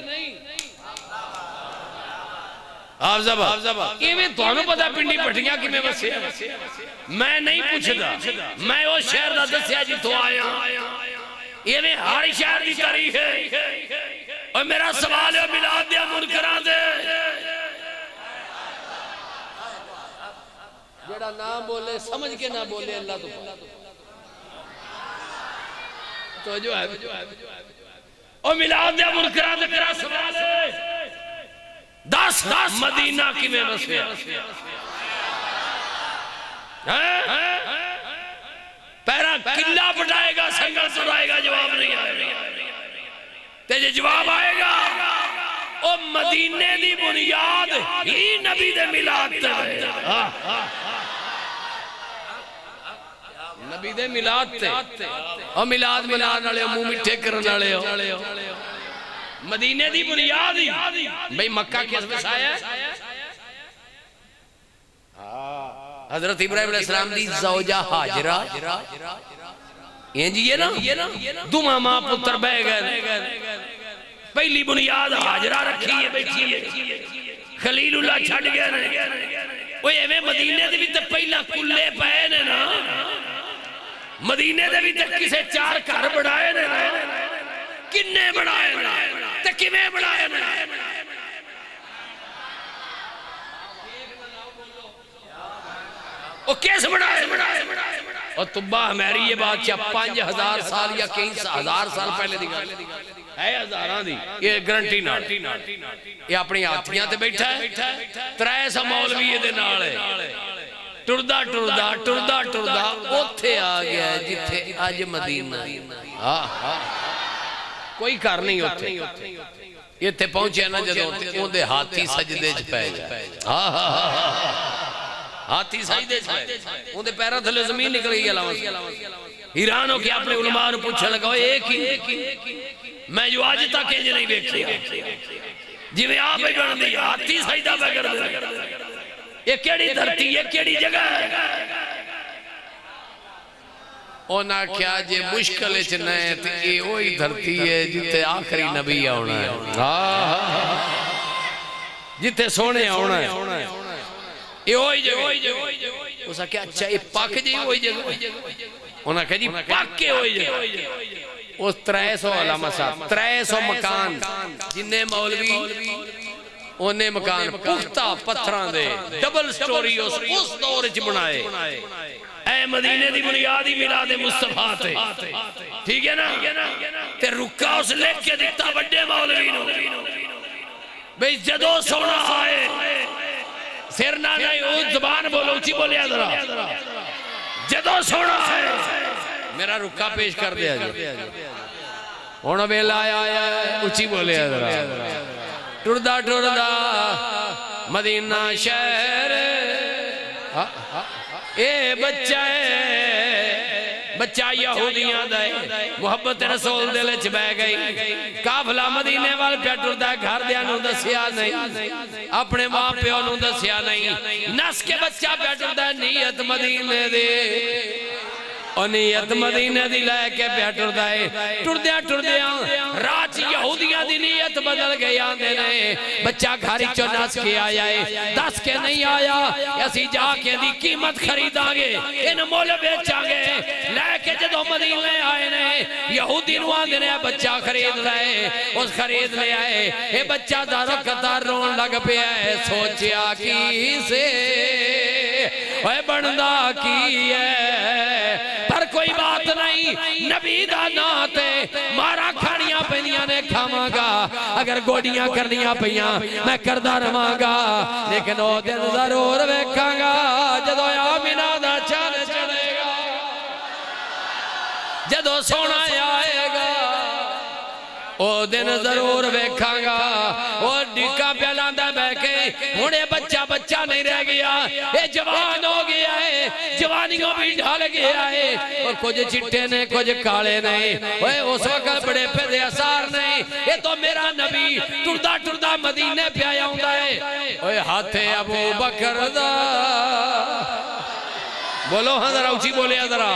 हाफिज़ाबाद इवें तुहानू पता पिंडी पट्टियां किवें वसे? मैं नहीं पूछदा, मैं उस शहर दा दस्सिया जिथों आया। इवें हर शहर दी तारीख है। और मेरा सवाल है मिलाद दे मुनकरां दे, जेड़ा ना बोले समझ के ना बोले अल्लाह तो जो है ओ मिलाद दे मुनकरां दे मेरा सवाल है, 10 मदीना किवें वसिया? पैरा किला पटाएगा, संगल सुनाएगा, जवाब नहीं आएगा। ते जे जवाब आएगा ओ मदीने दी बुनियाद ही नबी दे मिलाद ते नबी दे मिलाद ते। ओ मिलाद मनाने वाले मुंह मिठे करने वाले हो, मदीने दी बुनियाद ही भाई मक्का किस वसाया? हजरत इब्राहिम अलैहिस्सलाम दी ज़ौजा हाजरा, इंज ये ना दुमा मां पुत्र बह गए। पहली बुनियाद हाजरा रखी है, बैठी है, खलीलुल्लाह छड़ गए ने। ओए एवें मदीने दे भी ते पहला कुल्ले पए ने ना, मदीने दे भी ते किसे 4 घर बनाए ने, किन्ने बनाए ने ते किवें बनाए ने? ओ किस बनाए? और तुब्बा हमारी ये बादशाह 5000 साल या कई हजार साल पहले दी गल है, हजारां दी ये गारंटी नाल। ये अपनी हाथियां ते बैठा है, 300 मौलवी इहदे नाल है। टुरदा टुरदा टुरदा टुरदा ओथे आ गया जिथे अज मदीना। कोई घर नहीं ओथे, इत्थे पहुंचे ना जदों ओदे हाथी सजदे च पै गए। हाथी सजदे च पै, ओदे पैरां थल्ले जमीन निकल गई। हैरान हो के अपने उलमा नूं पुछण लगा, एक ही मैं जो अज तक इंज नहीं वेखिया, जिवें आप ही बनदी हाथी सजदा पै करदे। ये केड़ी धरती है, केड़ी जगह है? उन्हें आख्या जे मुश्किल च न ते ये वही धरती है जिथे आखिरी नबी आना है, जिथे सोने आना है। ये वही जगह उस आख्या अच्छा ये पक जी हुई जगह उन्हें कहा जी पक्के हुई जगह उस 300 अलामा साहब 300 मकान जिन्ने मौलवी उन्हें मकान पुख्ता पत्थरां दे डबल स्टोरी उस दौर च बनाए ऐ मदीने दी बुनियाद ही मिलाद मुस्तफा ते ठीक है ना ते रुका उस लिख के दिता बड़े मौलवी नु भाई जदों सोना आए सिर ना नहीं वो जुबान बोलो उची बोलिया जरा जदों सोना आए मेरा रुका पेश कर दिया हुण वेला आया उची बोलिया जरा टुरदा टुरदा मदीना शहर ए बच्चा यहूदियां दा मुहब्बत रसूल दिल च बह गई काफला मदीने वाल पे टुरदा घरदियां नु दसिया नहीं अपने मां प्यो नु दसिया नहीं नस के बच्चा पे टुरदा नीयत मदीने दे और नीयत मदीने दी लैके पे टुरदा है टुरदियां टुरदियां रात यहूदियां दी नीयत बदल गई आंदे ने बच्चा घर चो नस के आया है दस के नहीं आया असी जाके दी कीमत खरीदांगे इन मुल बेचांगे लैके जदों मदीने आए ने यहूदी नु आंदे ने बच्चा खरीद ले उस खरीद ले आए ये बच्चा दारो कतार रोन लग पिया है सोचिया की से ओए बनदा की है पर कोई बात नहीं नबी दा नाते मारा खानियां पैंदियां ने खावांगा अगर गोडियां करनियां पईयां मैं करदा रवांगा लेकिन ओ दिन जरूर वेखांगा जदों आमिना दा चांद चढ़ेगा जदों सोना आएगा ओ दिन जरूर वेखांगा ओ डिका पे लांदा बह के हुणे बच्चा बच्चा नहीं रह गया ये जवान हो गया है जवानियों भी ढल गया है और कुछ चिट्टे ने कुछ काले नहीं ओए उस वक्त बड़े पे असर नहीं ये तो मेरा नबी टुरदा टुरदा मदीने पे आया हुंदा है ओए हाथे अबू बकर दा बोलो हां जरा ऊंची बोलिया जरा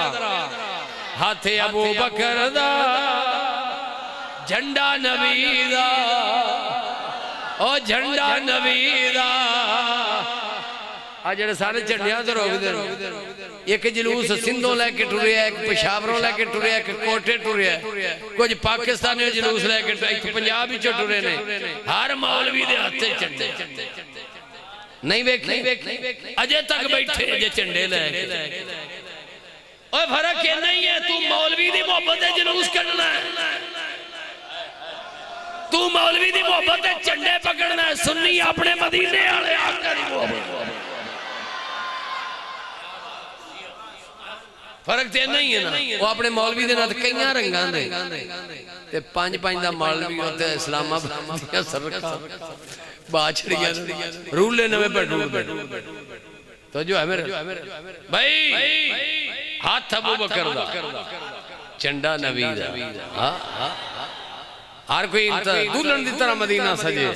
हाथे अबू बकर दा झंडा नबी दा ओ झंडा नबी दा आ जेड़े सारे झंडियां तो रोकदे एक जुलूस सिंधों लेके टुरिया एक पेशावरों लेके टुरिया एक कोटे टुरिया कुछ पाकिस्तानी जुलूस लेके एक पंजाब विचों टुरे ने हर मौलवी दे हाथे झंडे नहीं वेखे अजे तक बैठे जे झंडे लेके ओए फर्क ये नहीं है तू मौलवी दी मोहब्बत दे जुलूस करना है तू मौलवी दी मोहब्बत दे झंडे पकड़ना है सुन्नी अपने मदीने वाले आका दी मोहब्बत फर्क ते नहीं है ना वो अपने मौलवी दे नाल कईयां रंगां दे ते पंज पंज दा मौलवी होते इस्लामाबाद दी सरकार बाछड़ियां रूले नवे पे तो जो है मेरे भाई हाथ अबू बकर दा झंडा नबी दा हां हर कोई दुल्हन की तरह मदीना सजे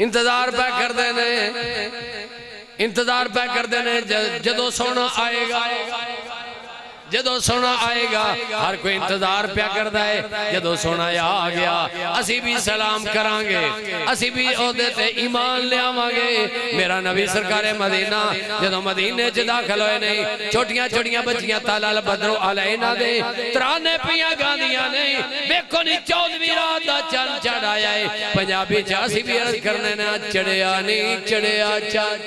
इंतजार पे करते ने इंतजार पे करते ने जदों सोना आएगा जदों सोना आएगा हर कोई इंतजार पे करता है जदों सोना आ गया असी भी सलाम करांगे असी भी ओदे ते ईमान लियावांगे मेरा नबी सरकार मदीना जदों मदीने च दाखिल होए ने छोटियां छोटियां बच्चियां ताला बदरो अलैना दे तराने पियां गांदियां ने देखो नी 14वीं रात दा चंद चढ़ाया है पंजाबी च असी भी अर्ज करने ना चढ़िया नहीं चढ़िया चंद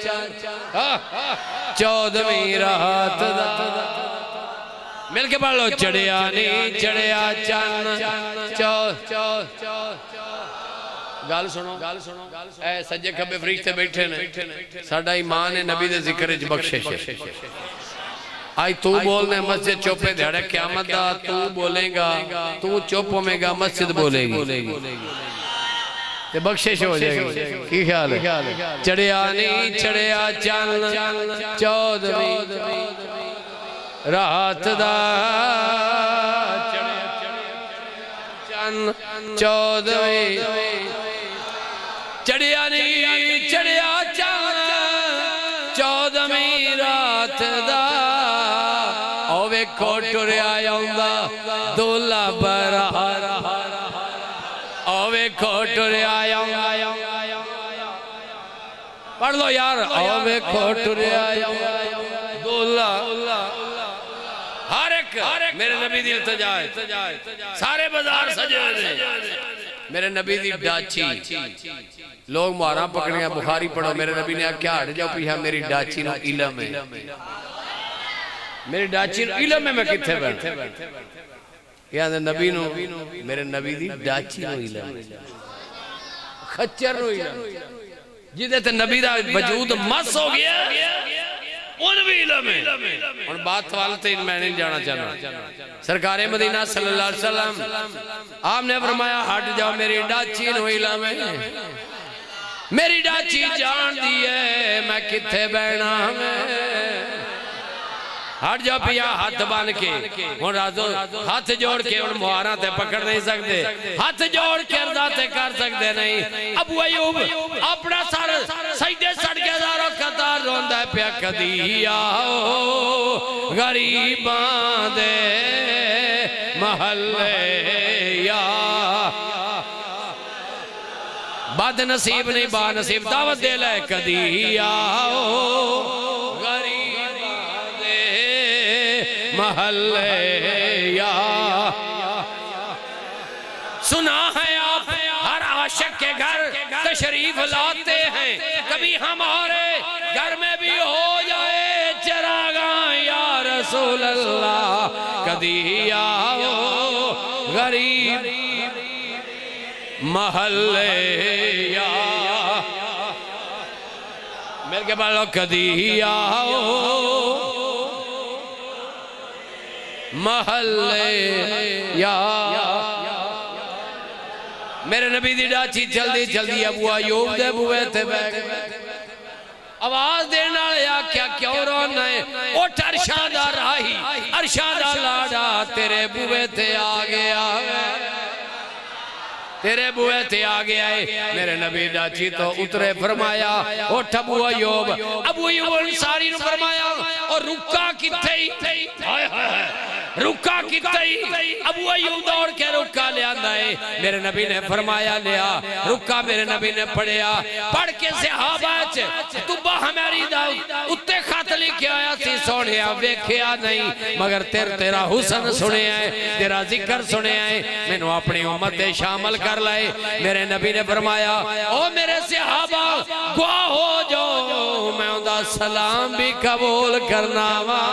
14वीं रात दा मिल के पढ़ लो चढ़िया नहीं चढ़िया चन्न गल सुनो ऐ सज्जे खब्बे फरिश्ते बैठे ने साडा ईमान है नबी दे जिक्र च बख्शिश है आज तू बोलने मस्जिद चुपे ध्याड़े क़यामत दा तू बोलेगा तू चुप होवेगा मस्जिद बोलेगी ते बख्शिश हो जाएगी की ख्याल है चढ़िया नहीं चढ़िया चन्न 14वीं रात दा चन्न 14वीं चढ़िया नहीं चढ़िया चन्न 14वीं रात दा ओ वेखो टुरिया आउंदा दूल्हा बरार ओ वेखो टुरिया आउंदा पढ़ लो यार ओ वेखो टुरिया आउंदा हर एक मेरे नबी दी इल्तिजा है, सारे बाजार सजे हुए ने मेरे नबी दी डाची। लोग मुहारा पकड़िया बुखारी पढ़ो, मेरे नबी ने आख्या हट जाओ पिया मेरी डाची नो इलम है, मेरी डाची नो इलम है, मैं किथे बैठे या नबी नो मेरे नबी दी डाची नो इलम है, खच्चर नो इलम जिदे ते नबी दा वजूद मस हो गया उन भी इलम है। और बात वाल ते मैं नहीं जाना चाहना। सरकारे मदीना सल्लल्लाहु अलैहि वसल्लम आपने फरमाया हट जाओ मेरी डाची नो इलम है, मेरी डाची जान दी है मैं किथे बहना है। हट जाओ पिया हाथ बन के हुन राजो हाथ जोड़ के हुन मुहारा ते पकड़ नहीं सकते, हाथ जोड़ के अर्जा ते कर सकते नहीं। अबू अयूब अपना सर सजदे सड़ के ज़ारो कतार रोंदा पिया कदी आओ गरीबां दे महल्ले या बद नसीब नहीं बा नसीब दावत दे ले कदी आओ महल्ले या। सुना है आप हर आशिक के घर तशरीफ लाते हैं, कभी हमारे घर में भी हो जाए चिरागा या रसूल अल्लाह कदी आओ गरीब महल्ले या। मेरे के बालों कदी आओ महल्ले या। मेरे नबी दी डाची जल्दी जल्दी अबू अयूब दे बुए ते बैठ आवाज देने वाले आख्या क्यों रोना है, उठ अरशा दा राही अरशा दा लाडा तेरे बुए ते आ गया, तेरे बुए ते आ गया है। मेरे नबी डाची तो उतरे फरमाया उठ अबू अयूब अंसारी नु फरमाया और रुका किथे हाय हाय रुका किथे अबू अयूब दौड़ के रुका ले आंदा है। मेरे नबी ने फरमाया लिया रुका, मेरे नबी ने पढ़िया पढ़ के सहाबा च तुबा हमारी दा उत्ते खत लिखे आया सी सोहणिया वेखिया नहीं मगर तेरा हुस्न सुनिया है, तेरा जिक्र सुनिया है, मैनू अपनी उम्मत दे शामिल कर लाए। मेरे नबी ने फरमाया ओ मेरे सहाबा गवाह हो जो मैं उनका सलाम भी कबूल करना वा,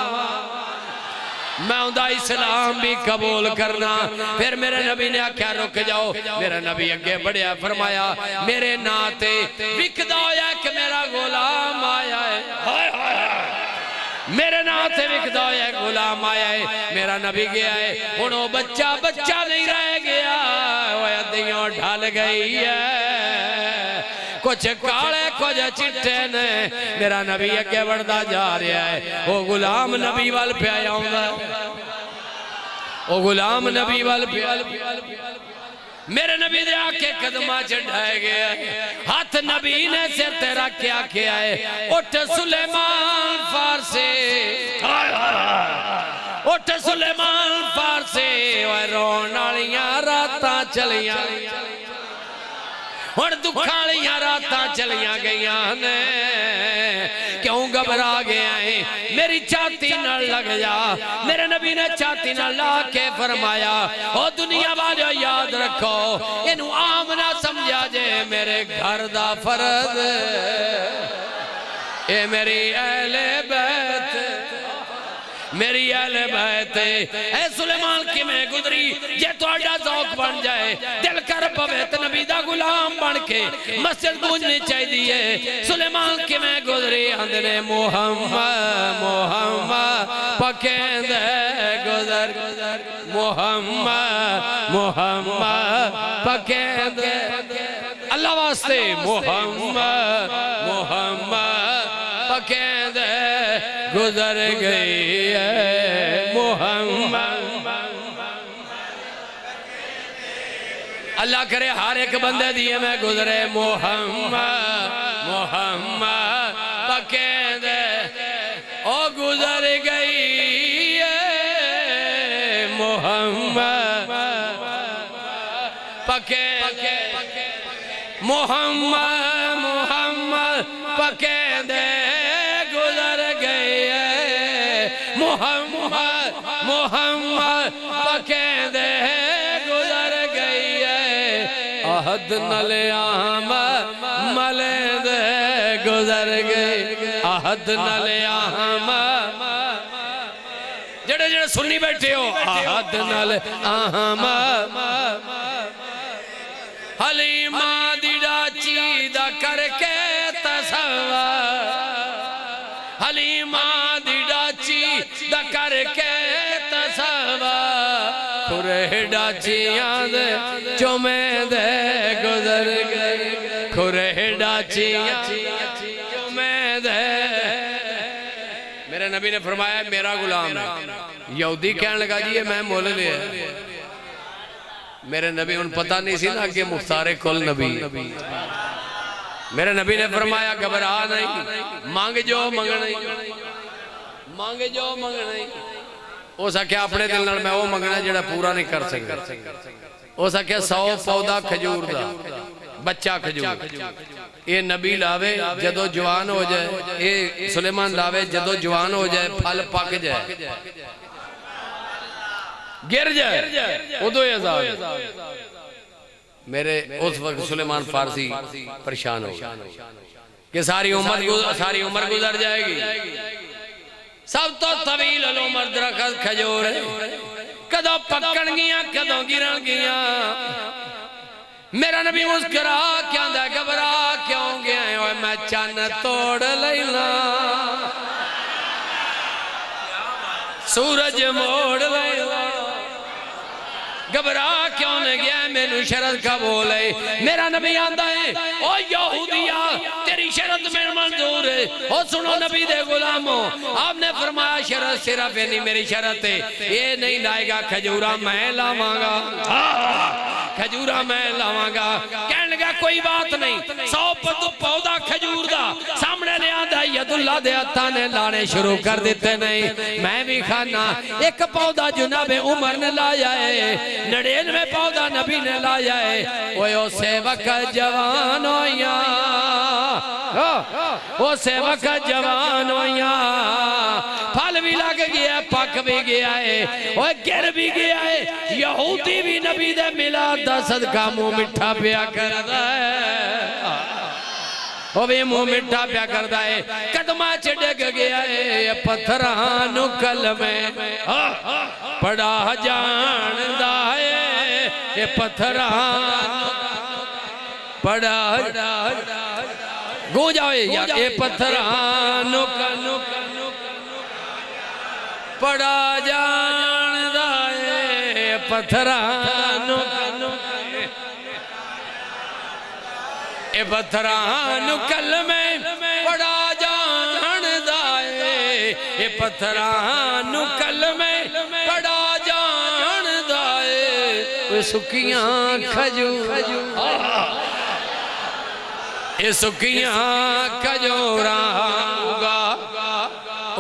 मैं उनका इस्लाम भी कबूल करना। फिर मेरे नबी ने आख्या रुक जाओ, मेरा नबी अगे बढ़िया फरमाया मेरे नाते विकदा होया कि मेरा गुलाम आया है, मेरे नाते विकदा होया गुलाम आया है। मेरा नबी गया है हुण ओ बच्चा नहीं रह गया, अद्धियों ढल गई है, कुछ काले कुछ चिट्टे ने। मेरा नबी अगे बढ़ता जा रहा है, वो गुलाम नबी वाल पे आउंदा, वो गुलाम नबी वाल पे मेरे नबी दे आके कदमा चढ़ाए गया, हाथ नबी ने सिर ते रख के आख्या है उठ सुलेमान फारसे, उठ सुलेमान फारसे रोन वालियां रातां चलियां हुण दुख वालियां रातां चलियां गईयां ने, क्यों घबरा गया है मेरी छाती नाल लग जा। मेरे नबी ने छाती नाल ला के फरमाया ओ दुनिया वाले याद रखो इनू आम ना समझा जे मेरे घर दा फर्ज ए मेरी अहले बैत, मेरी अहले बैत ए सुलेमान कि मैं गुजरी जे तुहाडा ज़ौक बन जाए दिल कर पवे ते नबी दा गुलाम बन के मस्जिद गूंजनी चाहिए। सुलेमान कि मैं गुजरी आंदे ने मुहम्मद मुहम्मद पकेंदे गुजर मुहम्मद मुहम्मद पकेंदे अल्लाह वास्ते मुहम्मद मुहम्मद पकेंदे गुजर गई है मुहम्मद। अल्लाह करे हर एक बंदे दिए मैं गुजरे मुहम्मद मुहम्मद पकेंदे ओ गुजर गई है मुहम्मद पकेंदे मुहम्मद मुहम्मद पकेंदे गुजर गई है मुहम्मद कहंदे गुजर गई है अहद नल अहमद मलेंदे गुजर गई अहद नल अहमद जेड़े जेड़े सुन्नी बैठे हो अहद नल अहमद हलीमा दी डाची दा करके तसव्वुर हलीमा दी डाची दा करके तसव्वुर खुरे डाचियां दे चुमे दे गुजर गए खुरे डाचियां चुमे दे। मेरे नबी ने फरमाया मेरा गुलाम है। यहूदी कहने लगा जी ये मैं मोल लिया। मेरे नबी उन पता नहीं सी ना कि मुख्तारे कुल नबी। मेरे नबी ने फरमाया घबरा नहीं मांग जो मंगना मांग जो मंगना हो सके अपने दिल नाल मैं वो मंगना जेड़ा पूरा नहीं कर सकता। हो सके 100 पौधा खजूर दा बच्चा खजूर ये नबी लावे जदों जवान हो जाए ये सुलेमान लावे जदों जवान हो जाए फल पक जाए गिर जाए उदो अज़ाब। मेरे उस वक्त सुलेमान फारसी परेशान हो कि सारी उम्र गुजर जाएगी। सब तो तवील उम्र दरख्त खजूर कदों पकन गिया कदों गिरन गिया। मेरा नबी मुस्कुरा क्या घबरा क्यों गया मैं चन्न तोड़ लेना सूरज मोड़ लेना घबरा क्यों न गया मैनू शरत का बोल है। मेरा नबी आंदा है ओ यहूदिया तेरी शरत में मंजूर है। ओ सुनो नबी दे गुलामो आपने फरमाया शरत सिर्फ नहीं मेरी शरत है ये नहीं लाएगा खजूरा मैं लावांगा खजूरा मैं लावांगा। कहने लगा कोई बात नहीं 100 पौधा खजूर दा सामने ले आंदा यदुल्ला दे हत्थां ने लाने शुरू कर दिते नहीं मैं भी खाना। एक पौधा जनाबे उमर ने लाया है 99 पौधा नबी ने लाया है। ओए ओ सेवक जवान होया ओ सेवक जवान होया फल भी लग गया पक भी गया है ओए गिर भी गया है। यहूदी भी नबी दे मिलाद दा सदका मुंह मिठा पिया करदा है ओ भी मुंह मिठा पिया करदा है। कदमां च डिग गया है पत्थरां नू कलमे पड़ा जानदा है ये पत्थरां पड़ा गूंज आए यार ये पत्थरां नू पड़ा जानदा है पत्थरां नू ए पत्थरां नू कलमे पड़ा जानदा है ये पत्थरां नू कलमे पड़ा जानदा है। सुखियां खजूर ये सुखियां खजूरां उगा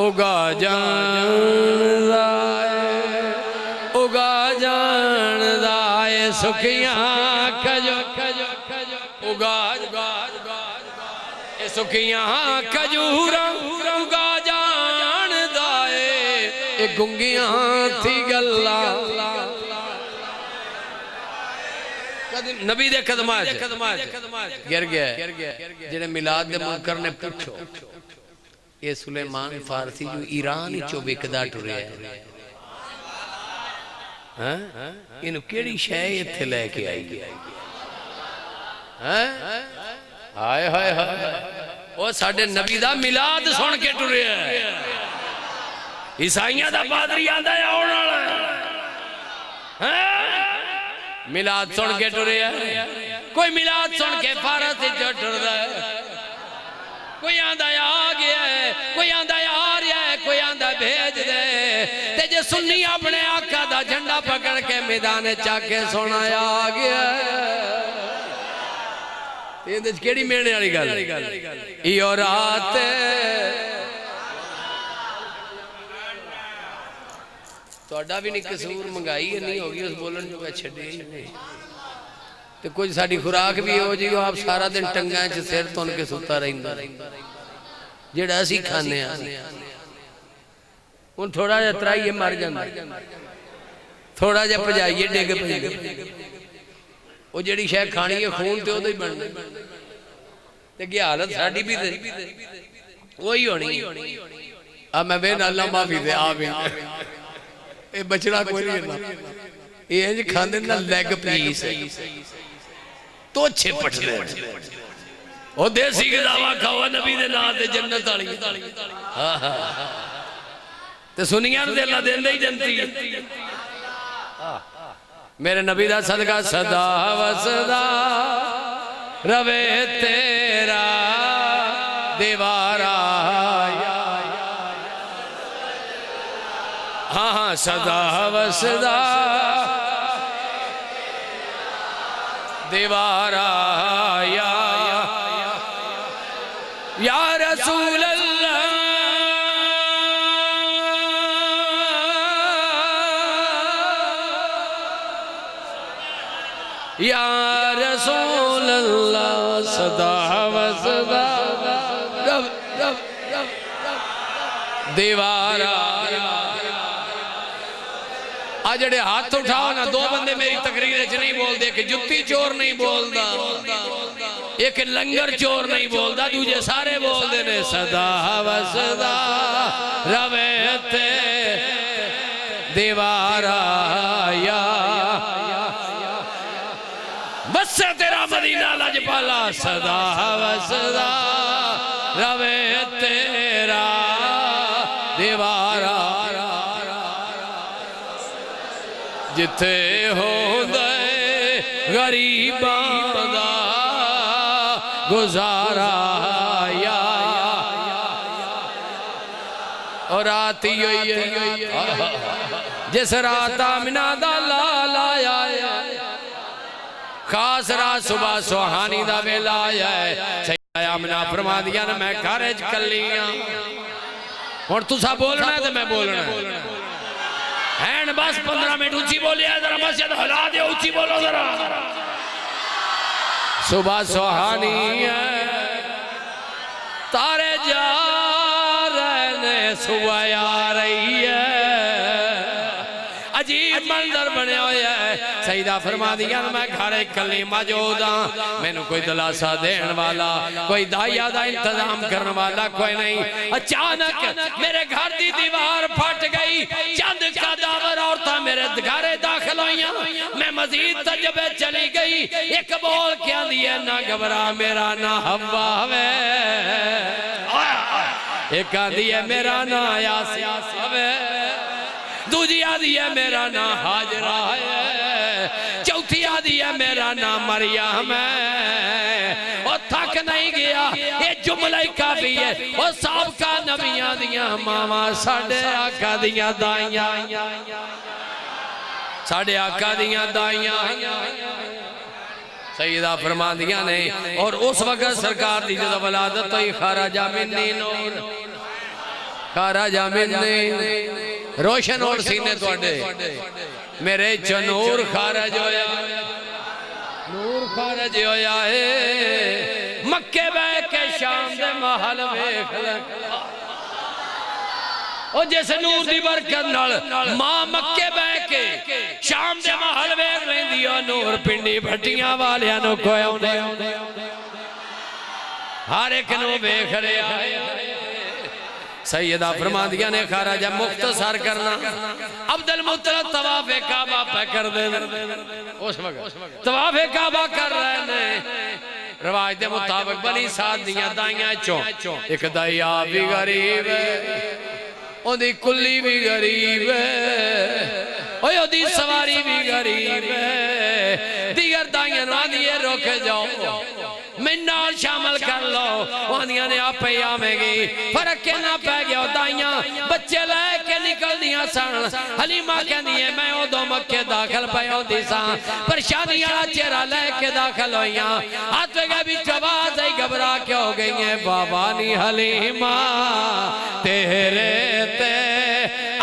उगा जानदा है उगा जानदा है सुखियां उगा ये सुखियां खजूरां उगा जानदा है ये गुंगियां थी गल्ला नबी दे कदमां गिर गया जेड़े मिलाद दे मुनकर ने पूछो ये सुलेमान फारसी जो ईरान चो विकदा टुरिया है इनू केड़ी शय इत्थे लेके आई है हाय हाय हाय ओ साडे नबी दा मिलाद सुन के टुरिया ईसाइयां दा पादरी आंदा है आउण वाला है मिलाद सुन के टुरिया कोई मिलाद सुन के फारस च टुरदा है कोई आंदा आ गया है कोई आंदा आ रहा है कोई आंदा भेज दे ते जे सुन्नी अपने आका दा झंडा पकड़ के मैदान चाके सोना आ गया ते केड़ी मेलने वाली गल इहो रात तुहाडा भी नहीं कसूर मंगाई नहीं होगी उस बोलन जो मैं छड्डे ही नहीं तो कुछ साड़ी खुराक भी हो जी आप सारा दिन टंगा च सिर तुन के सुता रहिंदा जेड़ा असी खाने हूँ थोड़ा जहा त्राइए मर जाता, थोड़ा जहा भजाइए डिग पे वो जी शह खानी है खून तो ही बनना ते हालत साड़ी भी वही होनी। अब मैं बे नाला माफी दे आ ये बचना कोई नहीं, ये खाते ना लैग पीस तो अच्छे पटदे ओ देसी गदावा खाओ नबी दे नाम ते जन्नत वाली। हां हां ते सुनिया ते अल्लाह देंदा ही जनती है। मेरे नबी दा सदका सदा वसदा रवे तेरा दीवारा। हाँ हाँ सदा वसदा दीवारा या रसूल अल्लाह या रसूल अल्लाह सदा वसदा दीवारा। आ जड़े हाथ उठाओ ना दो बंदे मेरी तकरीर च नहीं बोलते, एक जुत्ती चोर नहीं बोलता, एक लंगर चोर नहीं बोलता, दूजे सारे बोलते ने सदा वसदा रवे ते दीवारा या बस तेरा मदीना लजपाला सदा वसदा रवे तेरा दीवारा। जिथे होंदे गरीबां दा गुजारा या और रात जिस रात आमिना दा लाल आया खास रात सुबह सुहानी दा वेला आया है। आमिना फरमा दिया ना मैं घर च कली हां, हुण तुसा बोलना है तो मैं बोलना है बस 15 मिनट ऊंची बोलिया जरा मस्जिद हिला दे ऊंची बोलो जरा। सुबह सुहानी है तारे जा रहे सुबह आ रही है, अजीब मंजर बनया होया है। सईदा फरमा दिया मैं घर कली मौजूद हाँ, मैनू कोई दिलासा देने वाला कोई दाइया दा इंतजाम करने वाला कोई नहीं। अचानक मेरे घर की दीवार फट गई, चंद कदावर औरतां मेरे घरे दाखिल हुईयां, मैं मजीद तजबे चली गई। एक बोल के आंदी है ना घबरा मेरा ना हवा वे, एक आंदी है मेरा ना यासिया वे, दूजी आदि है मेरा नाम हाजरा है, चौथी आदि है मेरा नाम मरियम है। और थक नहीं गया ये जुमला काफी है। और साबका नबियां दियां मावा साडे आका दियां दाइयां, साडे आका दियां दाइयां सईदा फरमादियां ने। और उस वक्त सरकार दी जब वलादत हुई खाराजा मिन्नी नूर, खाराजा मिन्नी रोशन और सीने थोड़े मेरे च नूर खारज होया, नूर खारज होया है। मक्के बह के शाम दे महल वेख ले, और जैसे नूर दी बरकत नाल मां मक्के बह के शाम दे महल वेख लेंदी ओ नूर पिंडी भट्टियां वालियां नु कोई आउंदे हर एक नु वेख रहा है। सैयदा फरमादिया ने खाराजा मुख्तसर करना अब्दुल मुत्तलिब तवाफ काबा पे कर दे, उस वक्त तवाफ काबा कर रहे ने। रिवाज के मुताबिक बनी साद दियां दाइयां चों एक दाइया भी गरीब है, ओदी कुल्ली भी गरीब है, ओदी सवारी भी गरीब है। दीगर दाइयां ना दिए रोक जाओ मेरे नाल शामिल कर लो, आंदियां ने आप ही आवेगी। फर्क ना पै गया, दाइयां बच्चे लैके निकल दियां सन। हलीमा कहती है मैं उदों मक्के दाखिल पे होंदी सा, परेशानी वाला चेहरा लैके दाखिल होइयां, हाथ लगे भी आवाज आई घबरा के हो गई है। बाबा नी हलीमा तेरे ते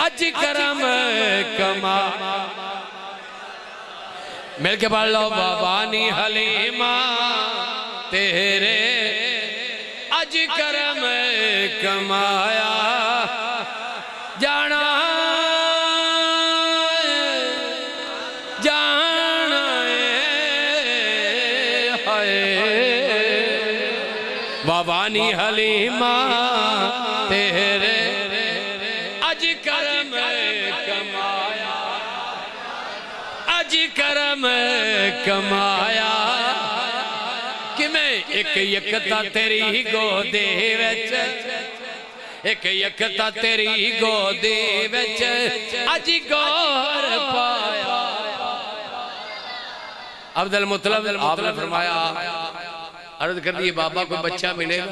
अज करम कमा, मिल के पढ़ लो। बाबा नी हलीमा तेरे अज करम कमाया, जाना भवानी हलीमा तेरे अज करम कमाया, अज करम कमाया कि मैं एक यकता तेरी गोदे विच, एक यकता तेरी गोदे विच अज गौर पाया। अब्दुल मुतलब आपने फरमाया, अर्ज कर दी बाबा को बच्चा मिलेगा,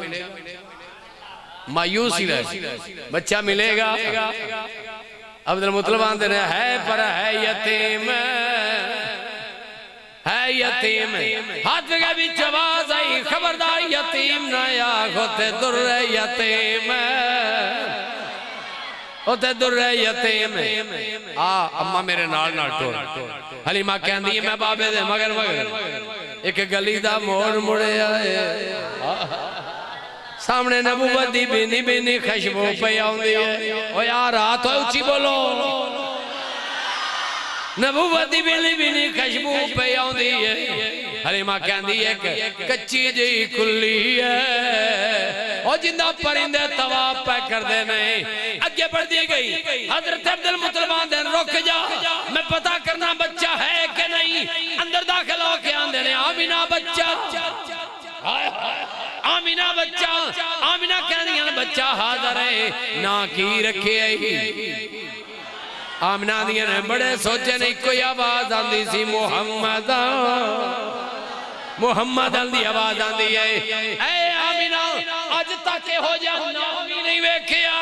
मायूस ही रहे बच्चा मिलेगा। अब्दुल मुतलब आंदे ने है पर है यतीम, है यतीम। हाथ के बीच आवाज आई, खबरदार यतीम ना आखो ते दुर यतीम, ओते दुर यतीम। आ अम्मा मेरे नाल नाल टोर। हलीमा कहंदी मैं बाबे दे मगर मगर एक गली दा मोड़ मुड़िया सामने नबूवत दी बिनी बिनी खुशबू पई आउंदी है। ओ यार रात उच्ची बोलो, नबूवत दी बिनी बिनी खुशबू पई आउंदी है। हलीमा कहंदी है कच्ची जी कुल्ली है, और जिंदा परिंदे तवाफ पे करदे नहीं। अगे बढ़ती गई हजरत अब्दुल मुतलब आंदे रुक जा, मैं पता करना बच्चा है कि नहीं। अंदर दाखिल होके आंदे ने आमिना बच्चा, आमिना बच्चा। आमिना कहनी बच्चा हाजिर है ना की रखे आई। आमिना दिया ने बड़े सोचे नहीं, कोई आवाज आंदी सी मुहम्मद, मुहम्मद दी आवाज आंदी है। ऐ आमिना अज तक हो जा भी नहीं वेखिया।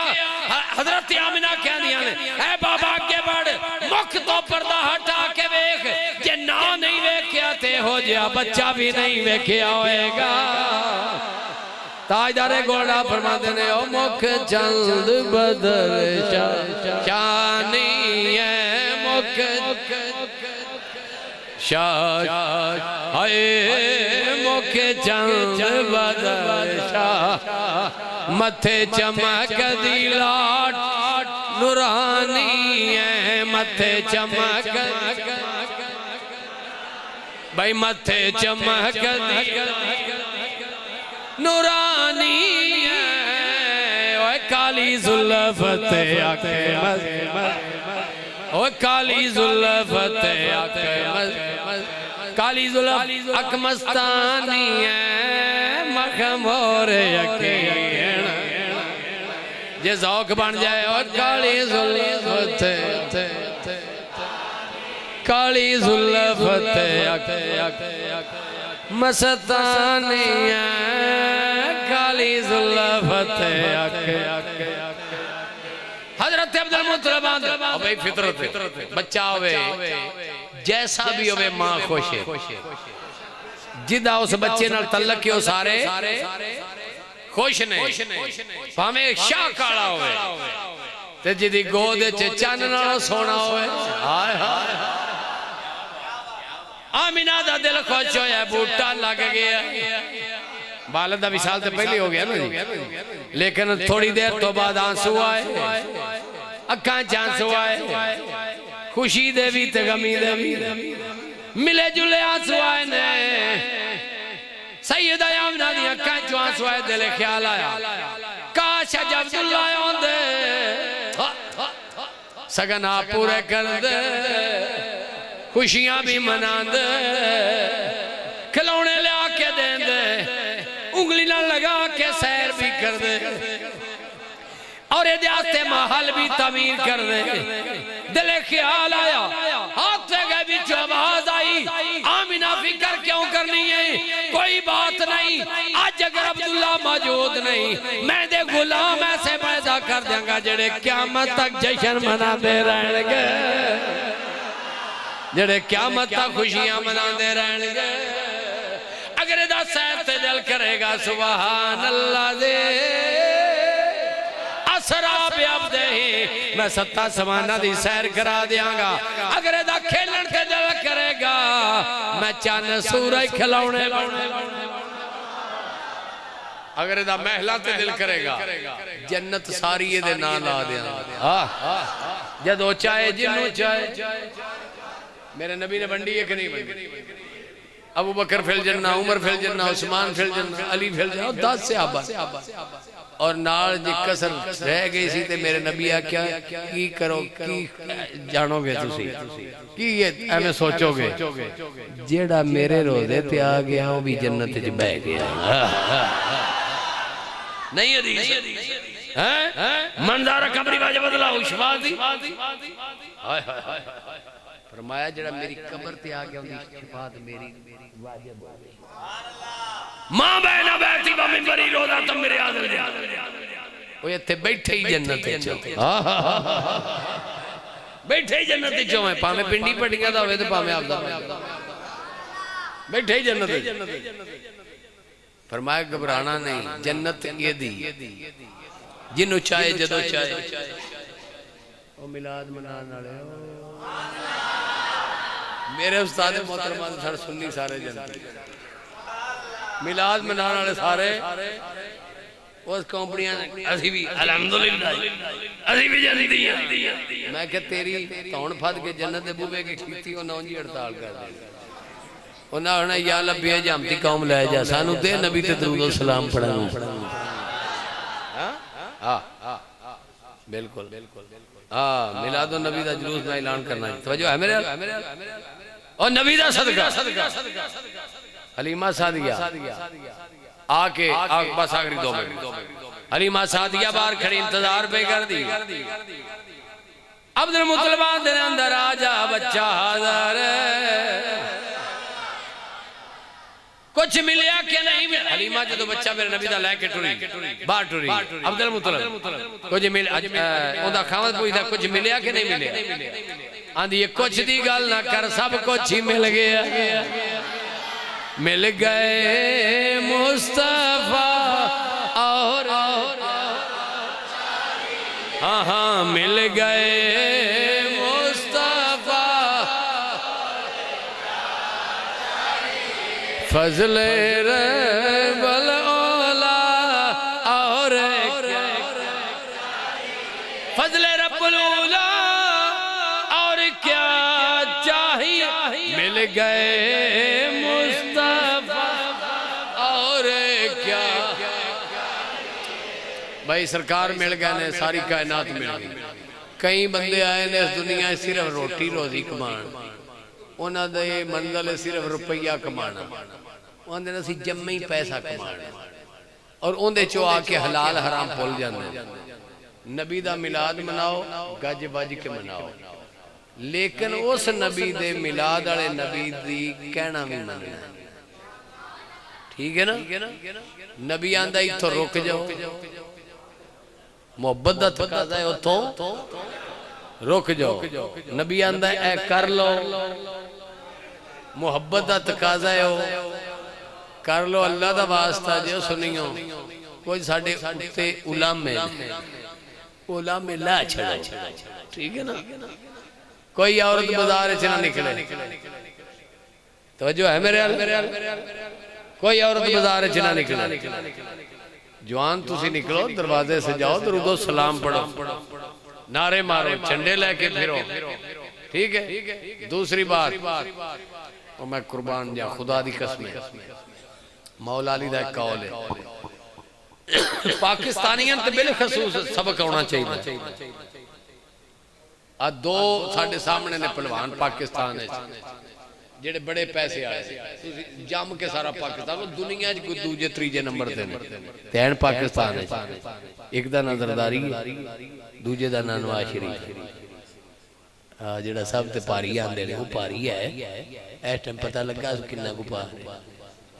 हजरत आमिना कहदियां ने ऐ बाबा अगे बढ़, मुख तो पर्दा हटा के वेख, जे ना नहीं वेखिया ते हो जा बच्चा भी नहीं वेखिया होएगा। ताजदारे गोड़ा फरमाते ने ओ मुख चंद बदर शानी है, मुख शाह हाय मुख चंद बदर शाह, मथे चमक दी लाट नूरानी है, मथे चमक भाई मथे चमक दी नूरानी है। ओए काली जुल्फत आके ओ काली जुल्फत आके काली जुल्फ अकमस्तानी है, मखमोर यकीन जे ज़ौक बन जाए। और काली जुल्फत काली जुल्फत मस्तानी है, काली जुल्फत हजरत अब्दुल मुतलब भाई फितरत बच्चा होवे जैसा भी होवे मां खुश है। जिदा उस बच्चे नाल तल्लक के सारे खुश ने, भावें शाह काला होवे ते जिदी गोद च चन्न नाल सोना होवे। हाय हाय आमिना दा दिल खुश होया, बूटा लग गया। बालद दा विसाल तो पहले हो गया ना जी, लेकिन थोड़ी देर तो बाद आंसू आए, अखां च आंसू आए, खुशी दे भी ते गमी दे भी मिले जुले आंसू आए ने। सैयदा आमिना दी अखां च आंसू आए, दिल ख्याल आया काश अज अब्दुल्ला आंदे सगन आप पूरे कर दे, खुशियां भी मना दे, खिलौने लिया के दे दे, उंगली ना लगा के सैर भी कर दे, और ये महल भी तमीर कर दे। दिले ख्याल आया, हाथ से गए बीच आवाज आई, आमिना फिक्र क्यों करनी है, कोई बात नहीं। आज अगर अब्दुल्ला मौजूद नहीं, मैं दे गुलाम ऐसे पैदा कर देंगा जेड़े क़यामत तक जश्न मनाते रहेंगे, जेड़े क़यामत तक खुशियां मनाते रहेंगे। अगर इदा सैर ते दिल करेगा सुभान अल्लाह दे असरा बेअब्दे ही, मैं सत्ता समाना दी सैर करा दियांगा। अगर इदा खेलन ते दिल करेगा, मैं चन्न सूरज खिलौने, अगर इदा महला ते दिल करेगा, जन्नत सारी इहदे नाम ला दियांगा। जदों चाहे जिन्नू चाहे, मेरे नबी ने वंडी है कि नहीं वंडी? अबू बकर फिल जन्ना, उमर फिल जन्ना, उस्मान फिल जन्ना, अली फिल जन्ना, 10 सहाबा और नाल जी कसर रह गई सी ते मेरे नबी आख्या की करो की जानोगे तुसी की ये एवें सोचोगे जेड़ा मेरे रोज़े ते आ गया वो भी जन्नत च बह गया। नहीं हदीस हैं मंदारा कब्री वाजे बदला उशफा दी हाय हाय हाय फरमाया जेड़ा मेरी कब्र ते आ गया उनकी शफाअत मेरी वाजिब हो गई। मां बैना बैठी व मिंबरी रोजा तुम मेरे आदल दे ओ इत्थे बैठे ही जन्नत च बैठे ही जन्नत च होवे भाਵੇਂ पिंडी पटियां दा होवे ते भाਵੇਂ आपदा बैठे ही जन्नत च। फरमाया घबराना नहीं जन्नत ये दी जिन्हों चाहे जदों चाहे ओ मिलाद मनाने वाले मेरे उस्ताद मोहतरमा सर सुन्नी सारे जन्नती मिलाद मनाने वाले सारे उस कंपनियां असी भी अल्हम्दुलिल्लाह असी भी जन्नती हैं। मैं कह तेरी धौन फद के जन्नत दे बूहे की कीती ओ नौजी हड़ताल कर दे उन्होंने या लबिया जामती कौम लै जा सानू दे नबी ते दरूद और सलाम पढ़ाना। हां बिल्कुल हां मिलाद नबी दा जुलूस दा ऐलान करना तवज्जो है मेरे और नबी दा सदका हलीमा सादिया आके बस आखिरी 2 मिनट हलीमा सादिया बाहर खड़ी इंतजार पे कर दी अब्दुल मुत्तलिब दे अंदर आजा बच्चा हाजिर कुछ मिलिया कि नहीं मिला। हलीमा जो बच्चा मेरे नबी दा लेके टुरी बाहर टुरी अब्दुल मुत्तलिब कुछ मिल ओदा खावत पूछदा कुछ मिलिया कि नहीं मिलिया आंदी ये कुछ दी गल ना कर सब कुछ ही मिल गया मिल गए मुस्तफा और हाँ हाँ मिल गए मुस्तफा फजले रबल औला और फजले रब्बुल औला और क्या चाहिए मिल गए मुस्तफा और क्या भाई सरकार मिल गए ने सारी कायनात मिल गई। कई बंदे आए ने इस दुनिया सिर्फ रोटी रोजी कमान उन्हों दे मंजिल सिर्फ रुपया कमाना उन्होंने असी जम्मे ही पैसा कमाना और उन्हें चो आके हलाल हराम भुल जाते। नबी दा मिलाद मनाओ गज बज के मनाओ लेकिन उस नबी दे मिलाद वाले नबी दी कहना भी मनना ठीक है ना। नबी आंदा इथों रुक जाओ मोहब्बत दा तकाजा है उथों रुक जाओ। नबी आंदा ऐ कर लो मोहब्बत दा तकाजा है कर लो अल्लाह दा वास्ता जो सुनियो कोई साडे उत्ते उलामे ला छड़ो ठीक है ना। कोई औरत बाजार च ना निकले तवज्जो है मेरे हाल कोई औरत बाजार च ना निकले जवान तुसी निकलो दरवाजे से जाओ दरूदो सलाम पढ़ो नारे मारो झंडे लेके फिरो ठीक है। दूसरी बात और मैं कुर्बान जा खुदा दी कसम मौला अली दा कौल है पाकिस्तानियों ते बिलखसूस सबक होना चाहिए। आ दो साडे सामने ने पहलवान पाकिस्तान जेड़े बड़े पैसे आए जम के सारा पाकिस्तान दुनिया कोई दूजे तीजे नंबर ते हैं पाकिस्तान एक दा नाम जरदारी दूजे दा नाम नवाज शरीफ जेड़ा सब ते पारी आंदे ने वो पारी है इस टाइम पता लगा किन्ना को पा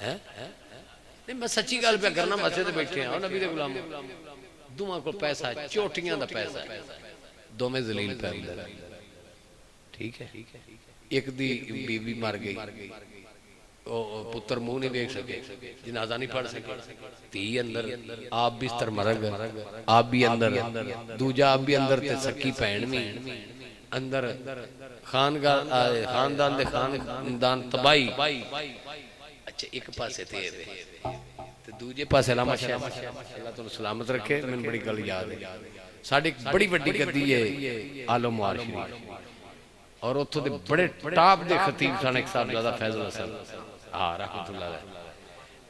है नहीं मैं सच्ची गल पे करना मस्जिद ते बैठे हैं नबी दे गुलाम दोवां को पैसा चोटियां दा पैसा दोवें जलील पे अंदर ठीक है। एक दी बीवी मर गई पुत्र मुंह नहीं देख सके जनाजा नहीं पढ़ सके धी अंदर आप बिस्तर मरग आप भी अंदर दूजा आप भी अंदर ते सकी भैन भी अंदर खानदान दे खानदान तबाही अच्छा एक पासे ते दूजे पासे अल्लाह तुहानू सलामत रखे। मैनूं बड़ी गल याद है साडी बड़ी वड्डी गद्दी है आलम मुआर शरीफ और उत्थों दे बड़े टाप दे खतीब सन एक साहबजादा फैजल हसन हाँ रहमतुल्लाह अलैह।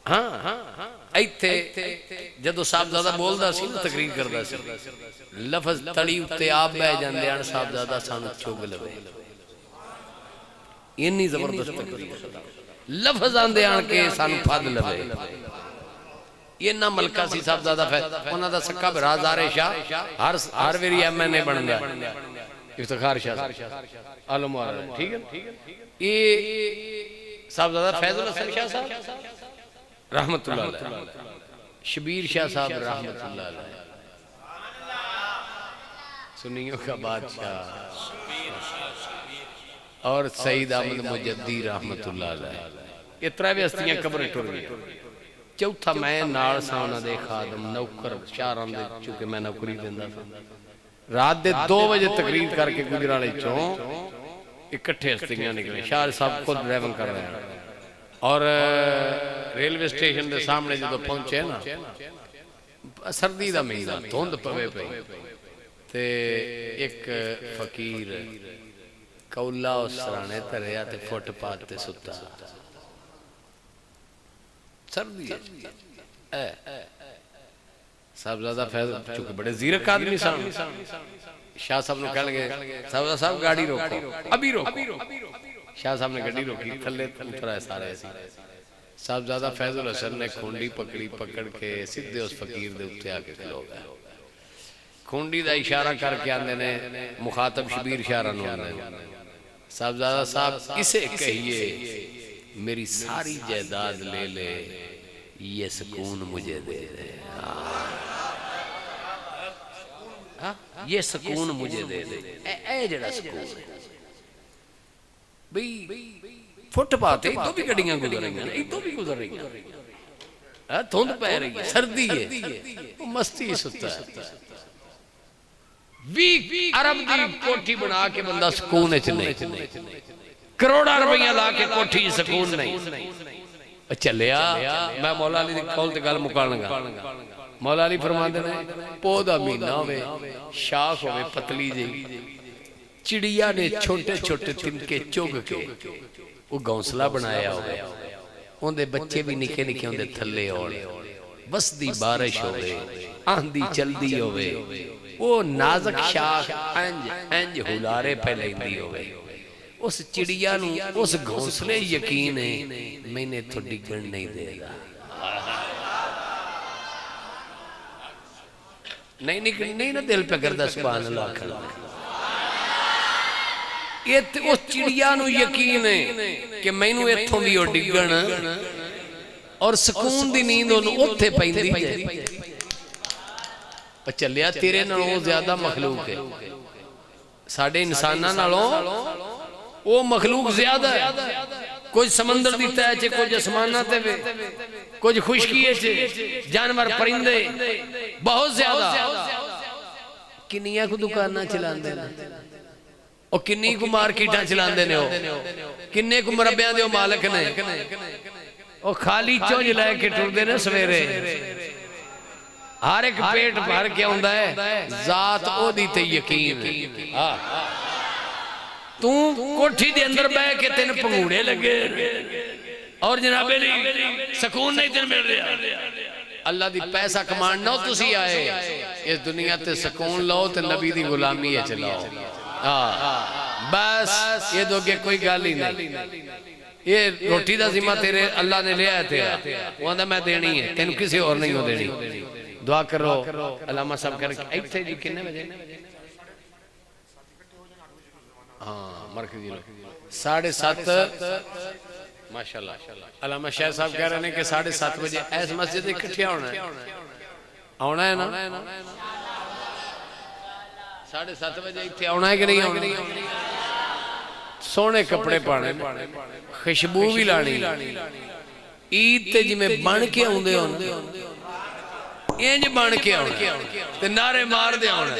हाँ ਇੱਥੇ ਜਦੋਂ ਸਾਹਿਬਜ਼ਾਦਾ ਬੋਲਦਾ ਸੀ ਨਾ ਤਕਰੀਰ ਕਰਦਾ ਸੀ ਲਫ਼ਜ਼ ਤਲੀ ਉੱਤੇ ਆਪ ਬਹਿ ਜਾਂਦੇ ਹਨ ਸਾਹਿਬਜ਼ਾਦਾ ਸਾਨੂੰ ਚੁਗ ਲਵੇ ਇੰਨੀ ਜ਼ਬਰਦਸਤ ਤਕਰੀਰ ਲਫ਼ਜ਼ ਆਂਦੇ ਆਣ ਕੇ ਸਾਨੂੰ ਫੜ ਲਵੇ ਇੰਨਾ ਮਲਕਾ ਸੀ ਸਾਹਿਬਜ਼ਾਦਾ ਉਹਨਾਂ ਦਾ ਸੱਕਾ ਭਰਾ ਜ਼ਾਰੇ ਸ਼ਾਹ ਹਰ ਵਾਰੀ ਐਮਐਨਏ ਬਣਦਾ ਇਫਤਖਾਰ ਸ਼ਾਹ ਆਲਮ ਵਾਲਾ ਠੀਕ ਹੈ ਇਹ ਸਾਹਿਬਜ਼ਾਦਾ फैजुल हसन शाह साहब रहमतुल्लाह अलैह शबीर शाह साहब रहमतुल्लाह अलैह सुन्नियों का बादशाह और सईद अहमद मुजद्दी रहमतुल्लाह अलैह ये त्रै हस्तियां कब्र टुर गई चौथा मैं नाल सा उन्हां दे खादम नौकर शाहरां दे चूंकि मैं नौकरी दिंदा सा रात दे 2 बजे तकरीर करके गुजराले चों इकट्ठे हस्तियां निकले शाह साहब खुद ड्राइविंग कर रहे हैं और रेलवे स्टेशन के सामने जो पहुंचे ना सर्दी का महीना धुंध पवे पई ते एक फकीर कौला उस सराने धरिया ते फुटपाथ ते सुता सर्दी साहबजादा फैज चूंकि बड़े जीरक आदमी सन शाह साहब ने कह लगे साहबजादा साहब गाड़ी रोको अभी रोको शाह साहब ने गाड़ी रोकी थले उतरा सारे साहबजादा फैजुल हसन ने खूंडी पकड़ी पकड़ के सीधे उस फकीर दे उत्ते आके खलो गए खूंडी दा इशारा करके आंदे ने मुखातब शबीर शाह नु आंदे साहबजादा साहब इसे कहिए मेरी सारी जायदाद ले ले ये सुकून मुझे दे दे ये सुकून मुझे दे दे ए जड़ा सुकून भाई फुटपाथ तो भी गड्डियां गुजर रही हैं तो भी गुजर रही हैं धुंध पै रही है सर्दी है वो मस्ती सुता है 20 अरब दी कोठी बना के बंदा सुकून च नहीं करोड़ा रुपया ला के कोठी सुकून नहीं चलिया मैं मौला अली दी कौल ते गल मुकाण लगा मौला अली फरमांदे ने पौधा महीना होवे शाख होवे पतली जी चिड़िया ने छोटे छोटे तिनके चुग के वो घोंसला बनाया होवे उनके बच्चे भी निके निके उनके थले आउण बसदी बारिश होवे आंधी चलदी होवे वो नाजुक शाख इंज हुलारे पे लैंदी होवे उस चिड़िया नू उस घोंसले यकीन है मैंने तो डिगण नहीं देगा नहीं ना दिल पे करदा सुभान अल्लाह खड़ा ये उस चिड़िया नू यकीन है कि मैनू इत्थों दी ओ डिगण और सुकून दी नींद ओनू उत्थे पैंदी है चलिया तेरे नालों ज्यादा मखलूक है साडे इंसानां नालों वो मखलूक ज्यादा है कुछ समंदर दी तह च कुछ आसमानां ते वे कुछ खुशकी च जानवर परिंदे बहुत ज्यादा किन्नियां को दुकानां चलांदे ने और किन्नी को मार्केटां चलांदे ने किन्ने को मरब्बियां दे मालिक ने और खाली चुंझ लैके टुरदे ने सवेरे हर एक पेट भर के आउंदा है जात ओदी ते यकीन हां तू कोठी दे अंदर बैठ के तेन पंगूड़े लगे और जनाबे सुकून नहीं तेन मिल रहा अल्लाह दी पैसा कमान ना तुसी आए इस दुनिया ते सुकून लो ते नबी दी गुलामी है चलाओ हां बस ये दोगे कोई गल ही नहीं ये रोटी दा जिम्मा तेरे अल्लाह ने लिया है तेरा वो आंदा मैं देनी है तेन किसी और नहीं हो देनी दुआ करो अल्लामा साहब कर इत्थे जी कितने बजे हाँ मरकजी 7:30 माशाल्लाह अल्लामा शाह साहब कह रहे हैं कि 7:30 बजे इस मस्जिद इकट्ठे होना है ना 7:30 बजे इत्थे आना है कि नहीं आना सोने कपड़े पाने खुशबू भी लानी ईद ते जिवें बन के आउंदे हो इंज बन के आउणा ते नारे मारदे आउणा